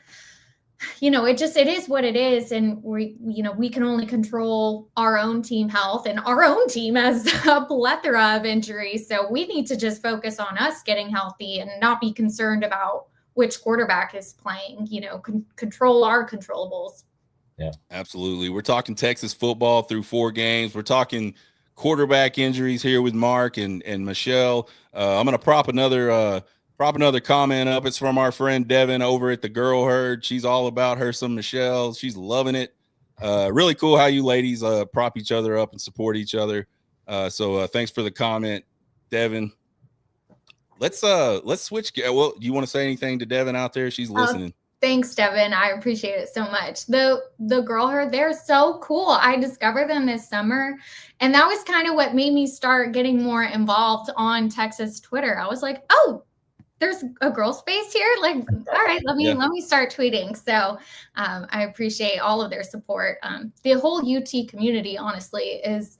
it is what it is. And we can only control our own team health, and our own team has a plethora of injuries. So we need to just focus on us getting healthy and not be concerned about which quarterback is playing, control our controllables. Yeah, absolutely. We're talking Texas football through 4 games. We're talking quarterback injuries here with Mark and Michelle. I'm going to prop another comment up. It's from our friend Devin over at the Girl Herd. She's all about her some Michelle. She's loving it. Really cool how you ladies prop each other up and support each other. So thanks for the comment, Devin. Let's switch. Well, do you want to say anything to Devin out there? She's listening. Thanks, Devin. I appreciate it so much. The Girl Herd, they're so cool. I discovered them this summer, and that was kind of what made me start getting more involved on Texas Twitter. I was like, oh, there's a girl space here. Like, all right, let me start tweeting. So I appreciate all of their support. The whole UT community, honestly, is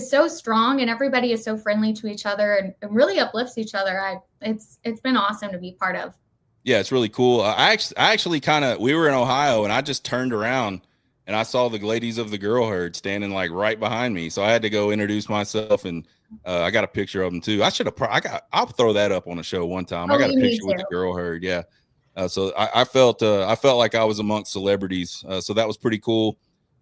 so strong, and everybody is so friendly to each other and really uplifts each other. It's been awesome to be part of. Yeah, it's really cool. I actually we were in Ohio, and I just turned around and I saw the ladies of the Girl Herd standing like right behind me. So I had to go introduce myself, and I got a picture of them too. I'll throw that up on a show one time. I got a picture with the Girl Herd. Yeah. So I felt like I was amongst celebrities. So that was pretty cool.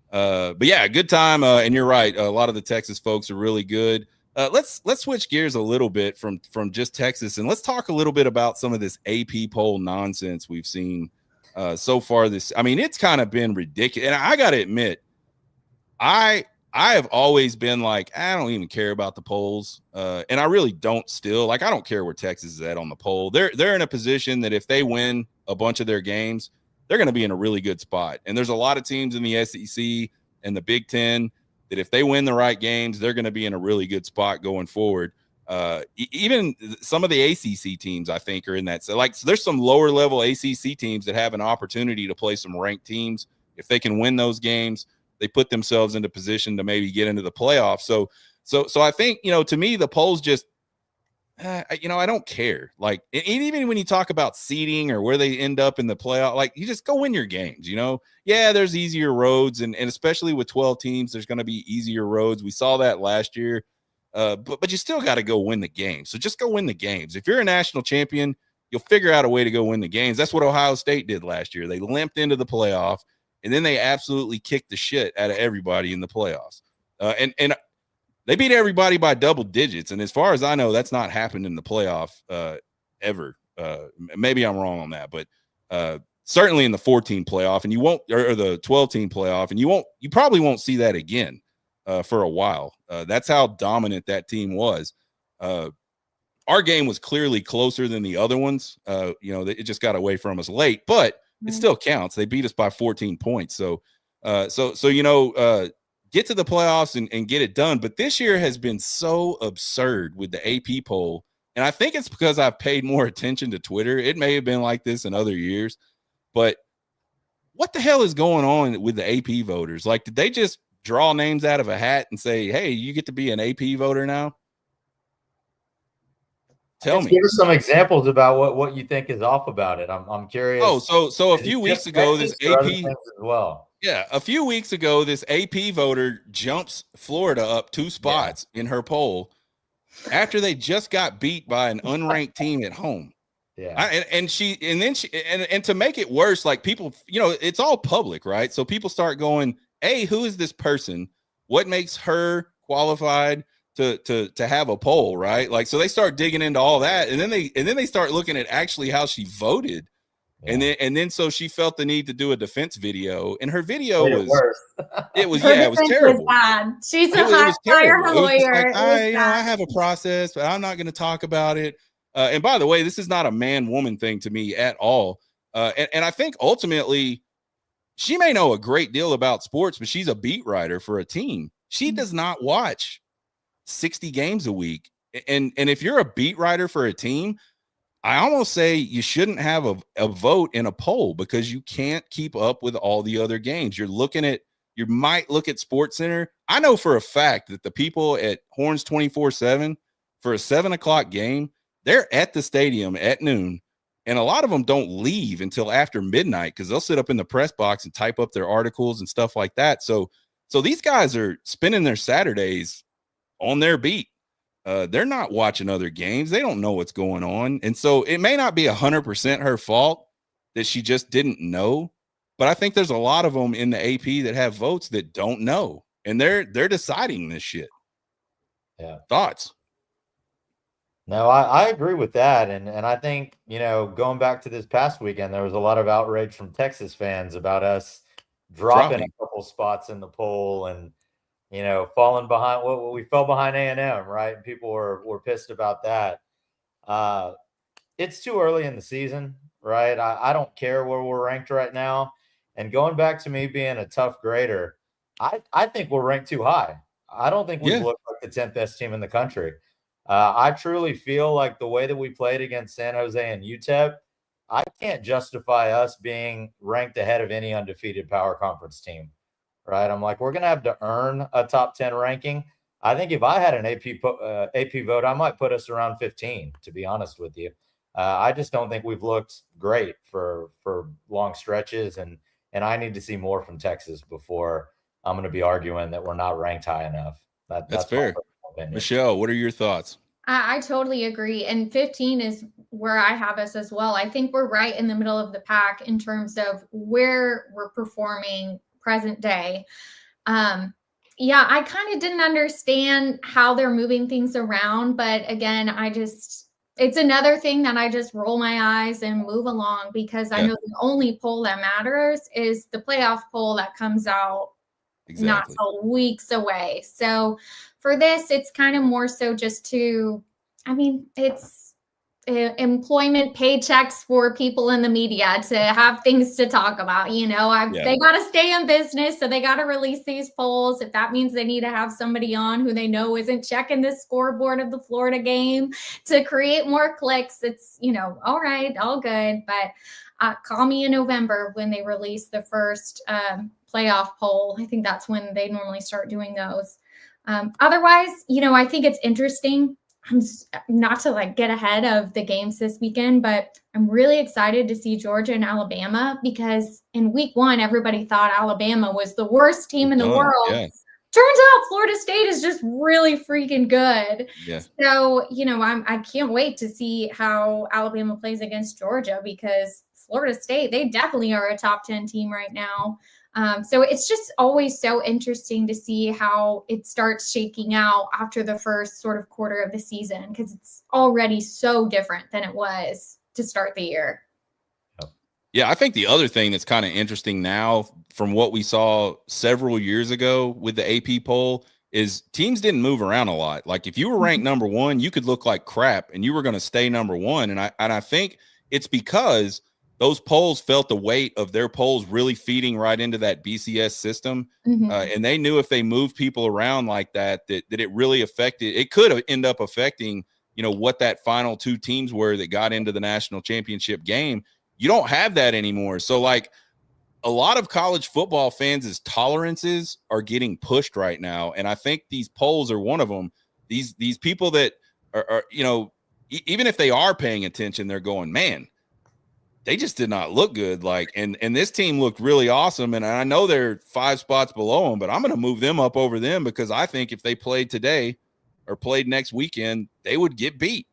But yeah, good time. And you're right. A lot of the Texas folks are really good. Let's switch gears a little bit from just Texas, and let's talk a little bit about some of this AP poll nonsense we've seen so far. It's kind of been ridiculous. And I got to admit, I have always been like, I don't even care about the polls. And I really don't still. Like, I don't care where Texas is at on the poll. They're in a position that if they win a bunch of their games, they're going to be in a really good spot. And there's a lot of teams in the SEC and the Big Ten that if they win the right games, they're going to be in a really good spot going forward. Even some of the ACC teams, I think, are in that. So there's some lower level ACC teams that have an opportunity to play some ranked teams. If they can win those games, they put themselves into position to maybe get into the playoffs. So I think, to me, the polls just, I don't care. Like, even when you talk about seeding or where they end up in the playoff, like, you just go win your games, Yeah, there's easier roads, and especially with 12 teams, there's going to be easier roads. We saw that last year, but you still got to go win the game. So just go win the games. If you're a national champion, you'll figure out a way to go win the games. That's what Ohio State did last year. They limped into the playoff, and then they absolutely kicked the shit out of everybody in the playoffs. And they beat everybody by double digits. And as far as I know, that's not happened in the playoff ever. Maybe I'm wrong on that, but certainly in the 14 playoff, and you won't, or the 12 team playoff, and you probably won't see that again for a while. That's how dominant that team was. our game was clearly closer than the other ones. It just got away from us late, but it still counts. They beat us by 14 points. So get to the playoffs and get it done. But this year has been so absurd with the AP poll. And I think it's because I've paid more attention to Twitter. It may have been like this in other years, but what the hell is going on with the AP voters? Like, did they just draw names out of a hat and say, hey, you get to be an AP voter now? Tell me. Give us some examples about what you think is off about it. I'm curious. Oh, so a few weeks ago, this AP as well. Yeah, a few weeks ago, this AP voter jumps Florida up 2 spots in her poll after they just got beat by an unranked team at home. Yeah. And to make it worse, like people, it's all public, right? So people start going, hey, who is this person? What makes her qualified to have a poll, right? Like, so they start digging into all that, and then they start looking at actually how she voted. Yeah. And then so she felt the need to do a defense video, and her video was terrible. Bad. She's a high lawyer. I have a process, but I'm not going to talk about it. And by the way, this is not a man-woman thing to me at all. And I think ultimately she may know a great deal about sports, but she's a beat writer for a team. She does not watch 60 games a week. And if you're a beat writer for a team, I almost say you shouldn't have a vote in a poll because you can't keep up with all the other games. You might look at SportsCenter. I know for a fact that the people at Horns 24/7 for a 7:00 game, they're at the stadium at noon. And a lot of them don't leave until after midnight because they'll sit up in the press box and type up their articles and stuff like that. So these guys are spending their Saturdays on their beat. They're not watching other games. They don't know what's going on. And so it may not be 100% her fault that she just didn't know, but I think there's a lot of them in the AP that have votes that don't know, and they're deciding this shit. Yeah. Thoughts? No, I agree with that. And I think, going back to this past weekend, there was a lot of outrage from Texas fans about us dropping a couple spots in the poll and, falling behind. Well, we fell behind A&M, right? And people were pissed about that. It's too early in the season, right? I don't care where we're ranked right now. And going back to me being a tough grader, I think we're ranked too high. I don't think we've looked like the 10th best team in the country. I truly feel like the way that we played against San Jose and UTEP, I can't justify us being ranked ahead of any undefeated power conference team, right? I'm like, we're going to have to earn a top 10 ranking. I think if I had an AP vote, I might put us around 15, to be honest with you. I just don't think we've looked great for long stretches, and I need to see more from Texas before I'm going to be arguing that we're not ranked high enough. That's fair. Michelle, what are your thoughts? I totally agree. And 15 is where I have us as well. I think we're right in the middle of the pack in terms of where we're performing present day. I kind of didn't understand how they're moving things around. But again, it's another thing that I just roll my eyes and move along because I know the only poll that matters is the playoff poll that comes out not so weeks away. So for this, it's kind of more so just it's employment paychecks for people in the media to have things to talk about. They got to stay in business. So they got to release these polls. If that means they need to have somebody on who they know isn't checking the scoreboard of the Florida game to create more clicks, it's, all right, all good. But call me in November when they release the first playoff poll. I think that's when they normally start doing those. Otherwise, I think it's interesting. I'm not to get ahead of the games this weekend, but I'm really excited to see Georgia and Alabama because in week 1, everybody thought Alabama was the worst team in the world. Yeah. Turns out Florida State is just really freaking good. Yeah. So, I can't wait to see how Alabama plays against Georgia because Florida State, they definitely are a top 10 team right now. So it's just always so interesting to see how it starts shaking out after the first sort of quarter of the season because it's already so different than it was to start the year. Yeah, I think the other thing that's kind of interesting now from what we saw several years ago with the AP poll is teams didn't move around a lot. Like if you were ranked number one, you could look like crap and you were going to stay number one. And I think it's because those polls felt the weight of their polls really feeding right into that BCS system. And they knew if they moved people around like that it really affected, it could end up affecting, what that final two teams were that got into the national championship game. You don't have that anymore. So like a lot of college football fans' tolerances are getting pushed right now. And I think these polls are one of them. These people that are even if they are paying attention, they're going, man, they just did not look good. Like, and this team looked really awesome. And I know they're 5 spots below them, but I'm going to move them up over them because I think if they played today or played next weekend, they would get beat.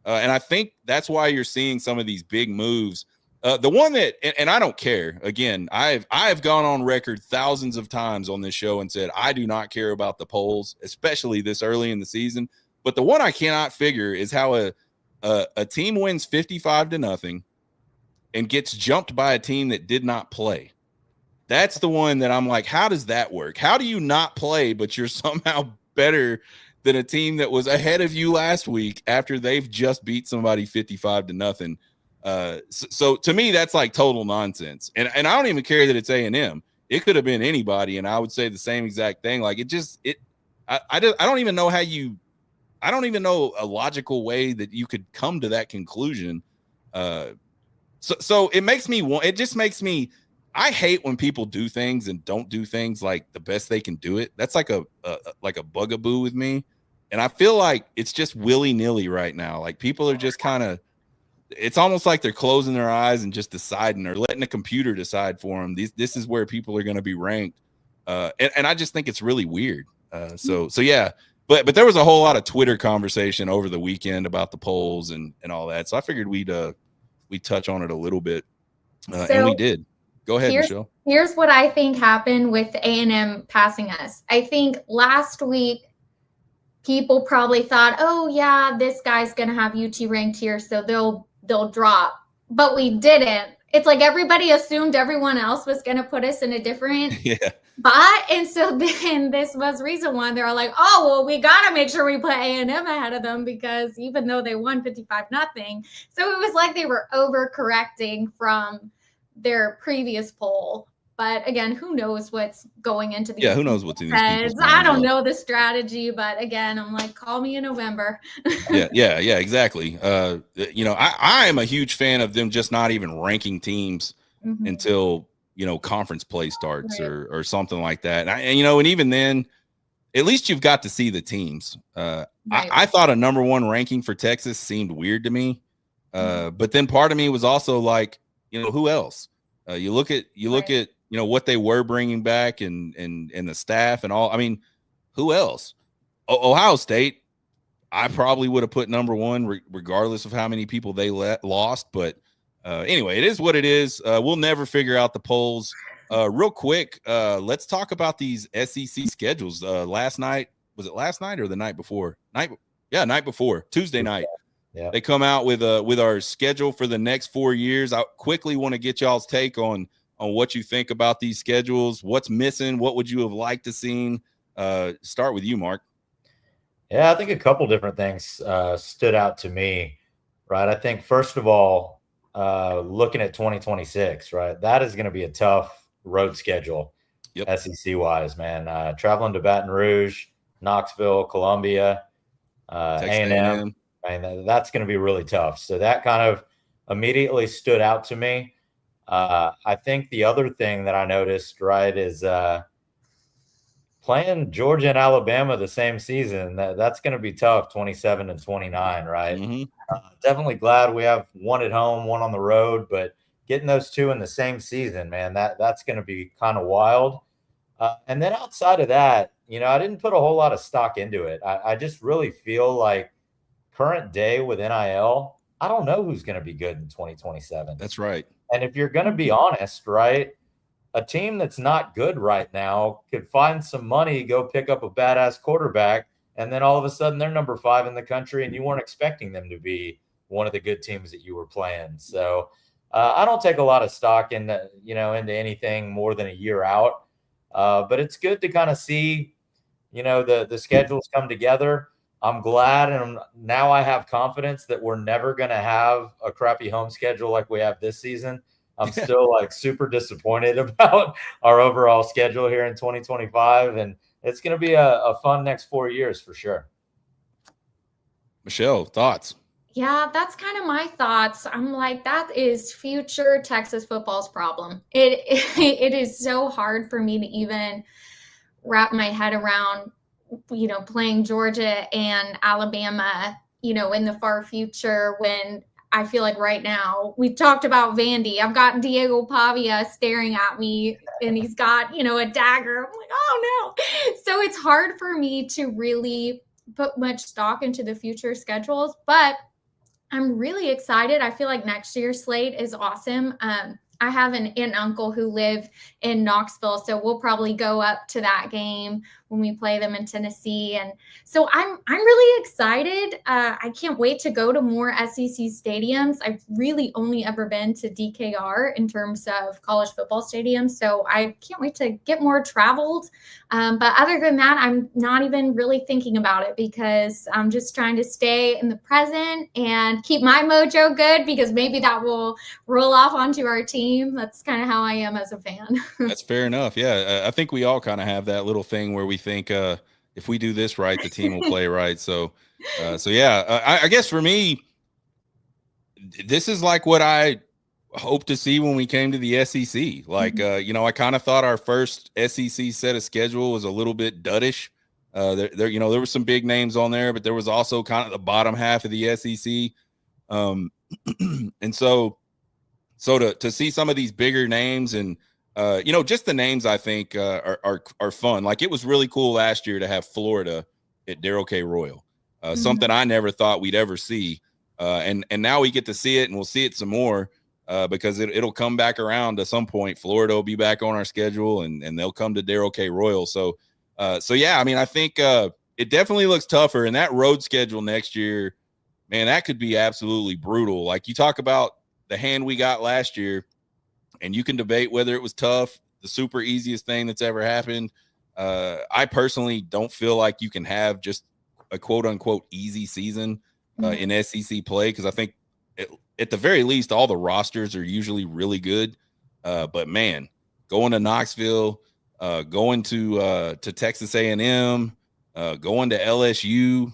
And I think that's why you're seeing some of these big moves. The one that, and I don't care. Again, I've gone on record thousands of times on this show and said I do not care about the polls, especially this early in the season. But the one I cannot figure is how a team wins 55-0 and gets jumped by a team that did not play. That's the one that I'm like, how does that work? How do you not play, but you're somehow better than a team that was ahead of you last week after they've just beat somebody 55-0? So to me, that's like total nonsense. And I don't even care that it's A&M. It could have been anybody, and I would say the same exact thing. Like I don't even know I don't even know a logical way that you could come to that conclusion. So it makes me I hate when people do things and don't do things like the best they can do it. That's like a bugaboo with me. And I feel like it's just willy-nilly right now. Like people are just kind of, it's almost like they're closing their eyes and just deciding or letting a computer decide for them. This is where people are going to be ranked. And I just think it's really weird. So yeah, but there was a whole lot of Twitter conversation over the weekend about the polls and all that. So I figured we'd touch on it a little bit. And we did. Go ahead, Michelle. Here's what I think happened with A&M passing us. I think last week people probably thought, oh yeah, this guy's going to have UT ranked here, so they'll drop. But we didn't. It's like everybody assumed everyone else was going to put us in a different spot. And so then this was reason why they were like, oh, well, we got to make sure we put A&M ahead of them because even though they won 55-0. So it was like they were overcorrecting from their previous poll. But again, who knows what's going into these? Yeah, who knows what's in these people's minds? I don't know the strategy, but again, I'm like, call me in November. yeah, exactly. I am a huge fan of them just not even ranking teams until conference play starts or something like that. And even then, at least you've got to see the teams. I thought a number 1 ranking for Texas seemed weird to me, but then part of me was also like, who else? You look at what they were bringing back and the staff and all. I mean, who else? Ohio State, I probably would have put number 1 regardless of how many people they lost. But anyway, it is what it is. We'll never figure out the polls. Real quick, let's talk about these SEC schedules. Last night, was it last night or the night before? Night before, Tuesday night. Yeah. They come out with our schedule for the next 4 years. I quickly want to get y'all's take on what you think about these schedules. What's missing? What would you have liked to seen? Start with you, Mark. Yeah, I think a couple different things stood out to me, right? I think, first of all, looking at 2026, right? That is going to be a tough road schedule, SEC-wise, man. Traveling to Baton Rouge, Knoxville, Columbia, A&M. And that's going to be really tough. So that kind of immediately stood out to me. I think the other thing that I noticed, right, is playing Georgia and Alabama the same season. That's going to be tough, 27 and 29, right? Definitely glad we have 1 at home, 1 on the road, but getting those 2 in the same season, man, that's going to be kind of wild. And then outside of that, I didn't put a whole lot of stock into it. I just really feel like current day with NIL, I don't know who's going to be good in 2027. That's right. And if you're going to be honest, right, a team that's not good right now could find some money, go pick up a badass quarterback, and then all of a sudden they're number 5 in the country, and you weren't expecting them to be one of the good teams that you were playing. So I don't take a lot of stock into anything more than a year out. But it's good to kind of see, the schedules come together. I'm glad, and now I have confidence that we're never going to have a crappy home schedule like we have this season. I'm still like super disappointed about our overall schedule here in 2025, and it's going to be a fun next 4 years for sure. Michelle, thoughts? Yeah, that's kind of my thoughts. I'm like, that is future Texas football's problem. It is so hard for me to even wrap my head around, playing Georgia and Alabama, in the far future, when I feel like right now we talked about Vandy. I've got Diego Pavia staring at me and he's got, a dagger. I'm like, oh no. So it's hard for me to really put much stock into the future schedules, but I'm really excited. I feel like next year's slate is awesome. I have an aunt and uncle who live in Knoxville, so we'll probably go up to that game when we play them in Tennessee. And so I'm really excited. I can't wait to go to more SEC stadiums. I've really only ever been to DKR in terms of college football stadiums, so I can't wait to get more traveled. But other than that, I'm not even really thinking about it because I'm just trying to stay in the present and keep my mojo good, because maybe that will roll off onto our team. That's kind of how I am as a fan. That's fair enough. Yeah, I think we all kind of have that little thing where we think if we do this right, the team will play right. So yeah, I guess for me, this is like what I hope to see when we came to the SEC. Like, I kind of thought our first SEC set of schedule was a little bit duddish. There were some big names on there, but there was also kind of the bottom half of the SEC. And so to see some of these bigger names and, just the names, I think are fun. Like, it was really cool last year to have Florida at Darrell K. Royal, something I never thought we'd ever see. And now we get to see it, and we'll see it some more because it'll come back around at some point. Florida will be back on our schedule, and they'll come to Darrell K. Royal. So yeah, I mean, I think it definitely looks tougher. And that road schedule next year, man, that could be absolutely brutal. Like, you talk about the hand we got last year, and you can debate whether it was tough, the super easiest thing that's ever happened. I personally don't feel like you can have just a quote unquote easy season in SEC play, because I think at the very least, all the rosters are usually really good. But man, going to Knoxville, going to Texas A&M, going to LSU,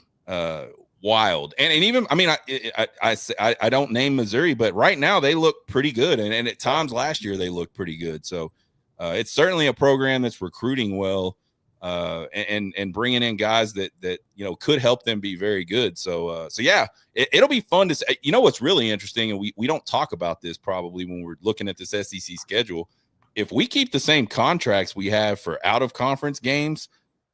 wild. And even, I mean, I don't name Missouri, but right now they look pretty good. And at times last year they looked pretty good. So it's certainly a program that's recruiting well and bringing in guys that could help them be very good. So yeah, it'll be fun to say. What's really interesting, and we don't talk about this probably when we're looking at this SEC schedule. If we keep the same contracts we have for out of conference games,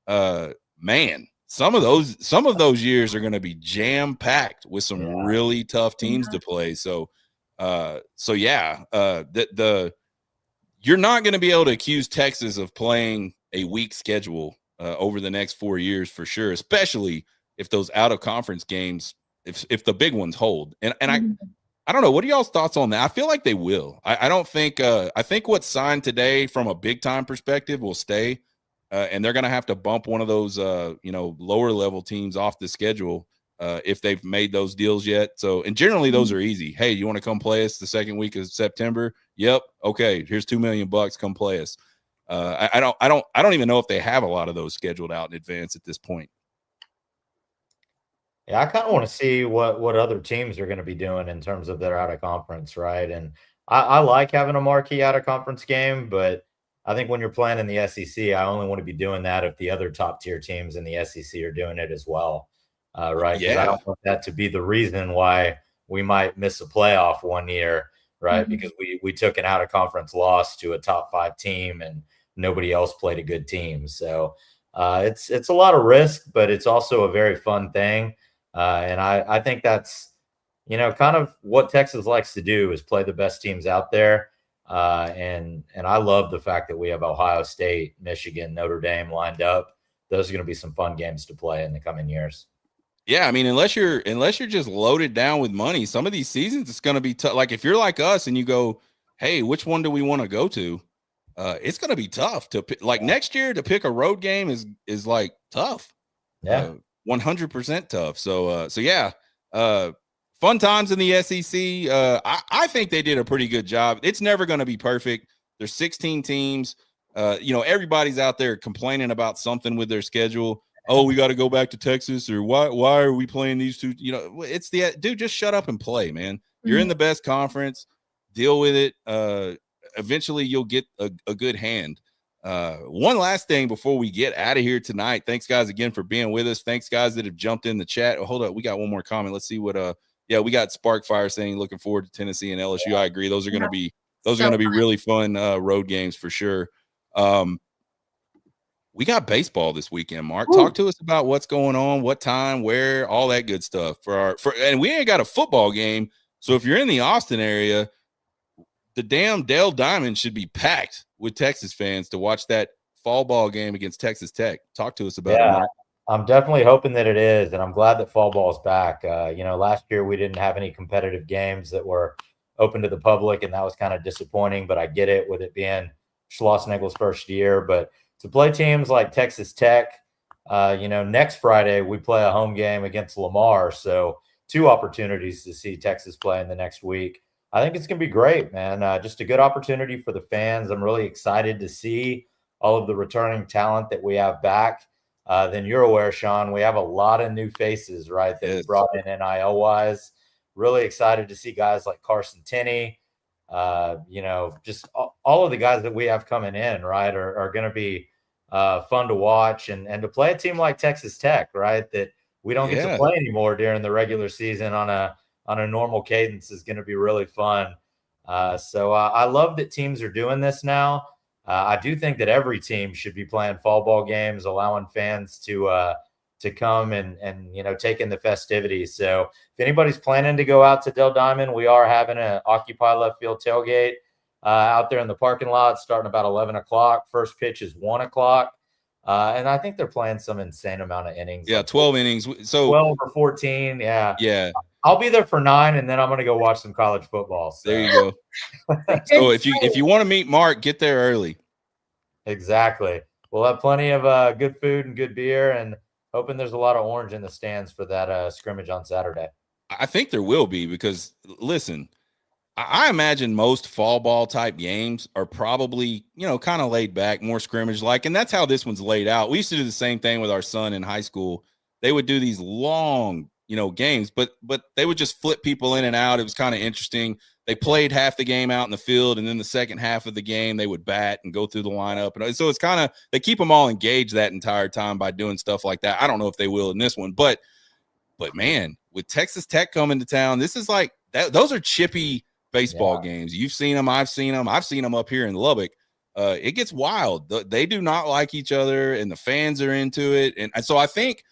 man, some of those years are going to be jam packed with some really tough teams to play. So yeah, you're not going to be able to accuse Texas of playing a weak schedule over the next 4 years for sure, especially if those out of conference games, if the big ones hold. And I don't know. What are y'all's thoughts on that? I feel like they will. I don't think I think what's signed today from a big time perspective will stay. And they're going to have to bump one of those, lower level teams off the schedule if they've made those deals yet. So, and generally those are easy. Hey, you want to come play us the second week of September? Yep. Okay. Here's $2 million. Come play us. I don't even know if they have a lot of those scheduled out in advance at this point. Yeah, I kind of want to see what other teams are going to be doing in terms of their out of conference, right? And I like having a marquee out of conference game, but I think when you're playing in the SEC, I only want to be doing that if the other top tier teams in the SEC are doing it as well, right? Because I don't want that to be the reason why we might miss a playoff one year, right? Because we took an out of conference loss to a top 5 team and nobody else played a good team. So it's a lot of risk, but it's also a very fun thing. And I think that's, kind of what Texas likes to do is play the best teams out there. And I love the fact that we have Ohio State, Michigan, Notre Dame lined up. Those are going to be some fun games to play in the coming years. Yeah, I mean, unless you're just loaded down with money, some of these seasons it's going to be tough. Like if you're like us and you go, hey, which one do we want to go to? It's going to be tough to pick. Like next year to pick a road game is like tough. Yeah. 100% tough. So yeah, fun times in the SEC. I think they did a pretty good job. It's never going to be perfect. There's 16 teams. Everybody's out there complaining about something with their schedule. Oh, we got to go back to Texas, or why are we playing these two? It's dude, just shut up and play, man. You're in the best conference. Deal with it. Eventually you'll get a good hand. One last thing before we get out of here tonight. Thanks guys again for being with us. Thanks guys that have jumped in the chat. Oh, hold up. We got one more comment. Let's see what, we got Sparkfire saying, looking forward to Tennessee and LSU. Yeah. I agree. Those are going to be really fun road games for sure. We got baseball this weekend, Mark. Ooh. Talk to us about what's going on, what time, where, all that good stuff and we ain't got a football game. So if you're in the Austin area, the damn Dell Diamond should be packed with Texas fans to watch that fall ball game against Texas Tech. Talk to us about it, Mark. I'm definitely hoping that it is, and I'm glad that fall ball is back. Last year we didn't have any competitive games that were open to the public, and that was kind of disappointing, but I get it with it being Schlossnagel's first year. But to play teams like Texas Tech, next Friday we play a home game against Lamar, so 2 opportunities to see Texas play in the next week. I think it's going to be great, man. Just a good opportunity for the fans. I'm really excited to see all of the returning talent that we have back. Then you're aware, Sean, we have a lot of new faces, right, that we brought in NIL-wise. Really excited to see guys like Carson Tenney. Just all of the guys that we have coming in, right, are going to be fun to watch. And to play a team like Texas Tech, right, that we don't get to play anymore during the regular season on a normal cadence is going to be really fun. So I love that teams are doing this now. I do think that every team should be playing fall ball games, allowing fans to come and take in the festivities. So if anybody's planning to go out to Dell Diamond, we are having an Occupy Left Field tailgate out there in the parking lot starting about 11 o'clock. First pitch is 1 o'clock. And I think they're playing some insane amount of innings. Yeah, 12 innings. So 12 or 14. Yeah. Yeah. I'll be there for 9, and then I'm going to go watch some college football. So. There you go. So if you want to meet Mark, get there early. Exactly. We'll have plenty of good food and good beer, and hoping there's a lot of orange in the stands for that scrimmage on Saturday. I think there will be because, listen, I imagine most fall ball type games are probably, kind of laid back, more scrimmage like, and that's how this one's laid out. We used to do the same thing with our son in high school. They would do these long, games, but they would just flip people in and out. It was kind of interesting. They played half the game out in the field, and then the second half of the game, they would bat and go through the lineup. And so it's kind of, they keep them all engaged that entire time by doing stuff like that. I don't know if they will in this one, but man, with Texas Tech coming to town, this is like that. Those are chippy baseball games. You've seen them. I've seen them. I've seen them up here in Lubbock. It gets wild. They do not like each other, and the fans are into it. And so I think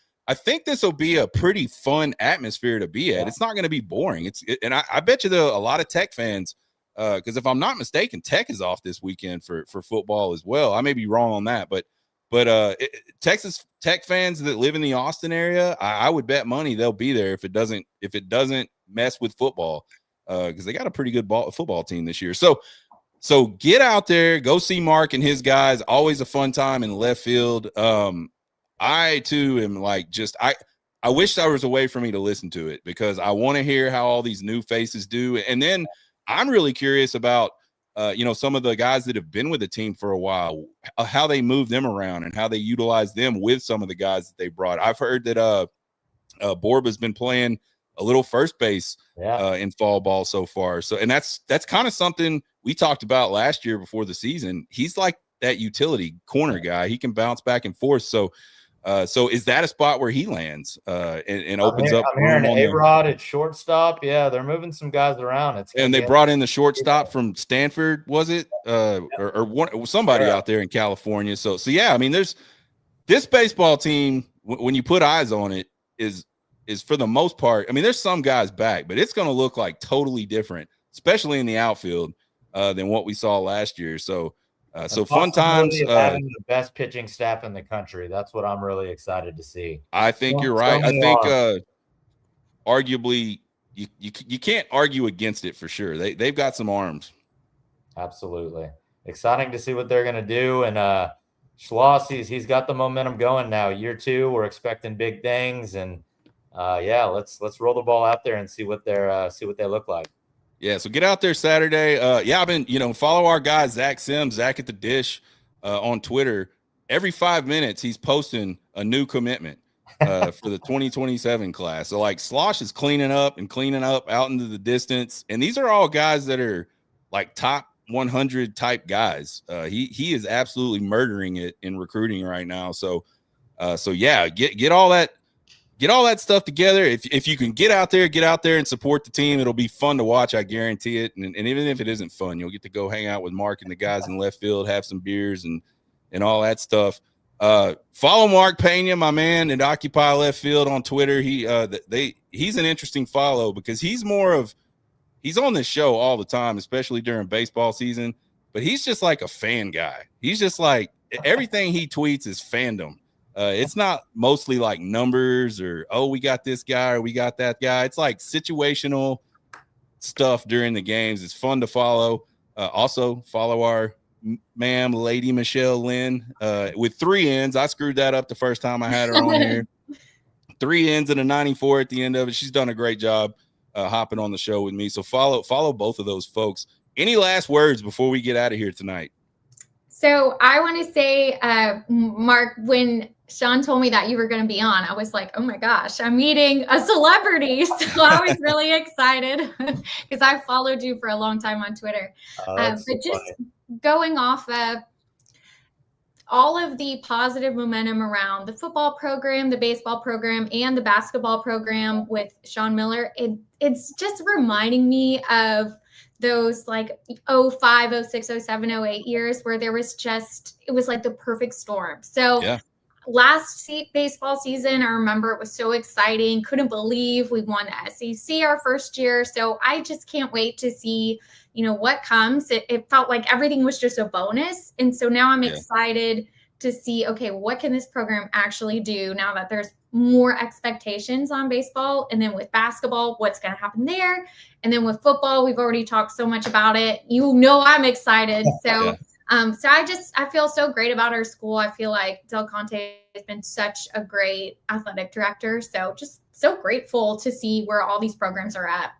this will be a pretty fun atmosphere to be at. It's not going to be boring. And I bet you a lot of Tech fans, because if I'm not mistaken, Tech is off this weekend for football as well. I may be wrong on that, but Texas Tech fans that live in the Austin area, I would bet money they'll be there if it doesn't mess with football, because they got a pretty good football team this year. So get out there, go see Mark and his guys. Always a fun time in left field. I too am like, I wish there was a way for me to listen to it, because I want to hear how all these new faces do. And then I'm really curious about, some of the guys that have been with the team for a while, how they move them around and how they utilize them with some of the guys that they brought. I've heard that Borba's been playing a little first base in fall ball so far. So, and that's kind of something we talked about last year before the season. He's like that utility corner guy. He can bounce back and forth. So is that a spot where he lands and opens up? I'm hearing A-Rod at shortstop. Yeah, they're moving some guys around. And they brought in the shortstop from Stanford, was it? Or somebody out there in California. So yeah, I mean, there's this baseball team, when you put eyes on it, is for the most part, I mean, there's some guys back, but it's going to look like totally different, especially in the outfield, than what we saw last year. So fun times. Having the best pitching staff in the country. That's what I'm really excited to see. I think you're right. I think arguably you can't argue against it for sure. They've got some arms. Absolutely. Exciting to see what they're going to do. And Schloss, he's got the momentum going now. Year 2, we're expecting big things, and yeah, let's roll the ball out there and see what they look like. Yeah, so get out there Saturday. I've been, follow our guy Zach Sims, Zach at the Dish, on Twitter. Every 5 minutes, he's posting a new commitment for the 2027 class. So like Slosh is cleaning up out into the distance, and these are all guys that are like top 100 type guys. He is absolutely murdering it in recruiting right now. So yeah, get all that stuff together. If you can get out there and support the team, it'll be fun to watch. I guarantee it. And even if it isn't fun, you'll get to go hang out with Mark and the guys in left field, have some beers and all that stuff. Follow Mark Pena, my man, at Occupy Left Field on Twitter. He's an interesting follow because he's on this show all the time, especially during baseball season, but he's just like a fan guy. He's just like everything he tweets is fandom. It's not mostly like numbers or, oh, we got this guy or we got that guy. It's like situational stuff during the games. It's fun to follow. Also follow our ma'am, Lady Michelle Lynn, with 3 N's. I screwed that up the first time I had her on here. 3 N's and a 94 at the end of it. She's done a great job hopping on the show with me. So follow both of those folks. Any last words before we get out of here tonight? So I want to say, Mark, when Sean told me that you were going to be on, I was like, oh my gosh, I'm meeting a celebrity. So I was really excited because I followed you for a long time on Twitter. But so just going off of all of the positive momentum around the football program, the baseball program, and the basketball program with Sean Miller, it's just reminding me of those like 05, 06, 07, 08 years where it was like the perfect storm. So yeah. Last baseball season, I remember it was so exciting. Couldn't believe we won the SEC our first year. So I just can't wait to see, what comes. It felt like everything was just a bonus. And so now I'm excited to see, okay, what can this program actually do now that there's more expectations on baseball? And then with basketball, what's going to happen there? And then with football, we've already talked so much about it. I'm excited. So so I feel so great about our school. I feel like Del Conte has been such a great athletic director. So just so grateful to see where all these programs are at.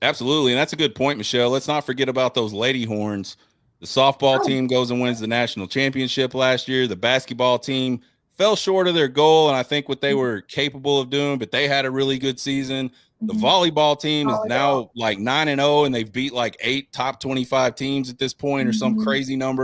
Absolutely. And that's a good point, Michelle. Let's not forget about those Lady Horns. The softball team goes and wins the national championship last year. The basketball team fell short of their goal, and I think what they were capable of doing, but they had a really good season. The volleyball team is now like 9-0, and they've beat like 8 top 25 teams at this point, or some crazy number.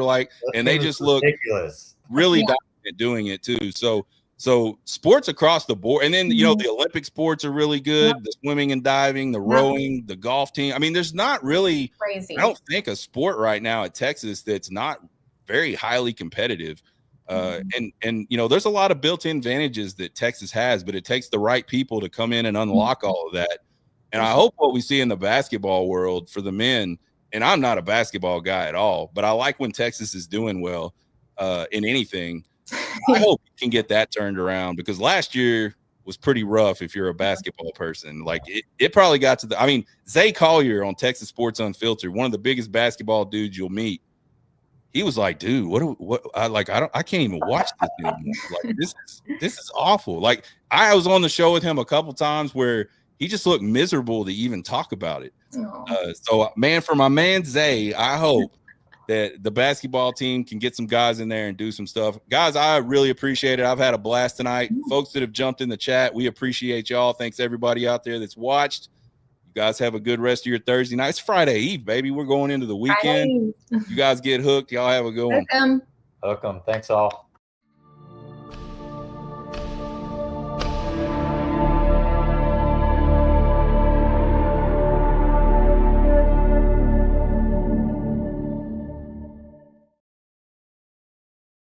And they just look ridiculous, really dominant doing it too. So sports across the board, and then the Olympic sports are really good. The swimming and diving, the rowing, the golf team. I mean, there's not really crazy. I don't think a sport right now at Texas that's not very highly competitive. And there's a lot of built-in advantages that Texas has, but it takes the right people to come in and unlock all of that. And I hope what we see in the basketball world for the men, and I'm not a basketball guy at all, but I like when Texas is doing well in anything. I hope you can get that turned around, because last year was pretty rough if you're a basketball person. Like it probably got to Zay Collier on Texas Sports Unfiltered, one of the biggest basketball dudes you'll meet. He was like, dude, I can't even watch this anymore. Like this is awful. Like I was on the show with him a couple times where he just looked miserable to even talk about it. So man, for my man Zay, I hope that the basketball team can get some guys in there and do some stuff. Guys, I really appreciate it. I've had a blast tonight. Folks that have jumped in the chat, we appreciate y'all. Thanks everybody out there that's watched. You guys have a good rest of your Thursday night. It's Friday Eve, baby. We're going into the weekend. You guys get hooked. Y'all have a good one. Welcome. Thanks all.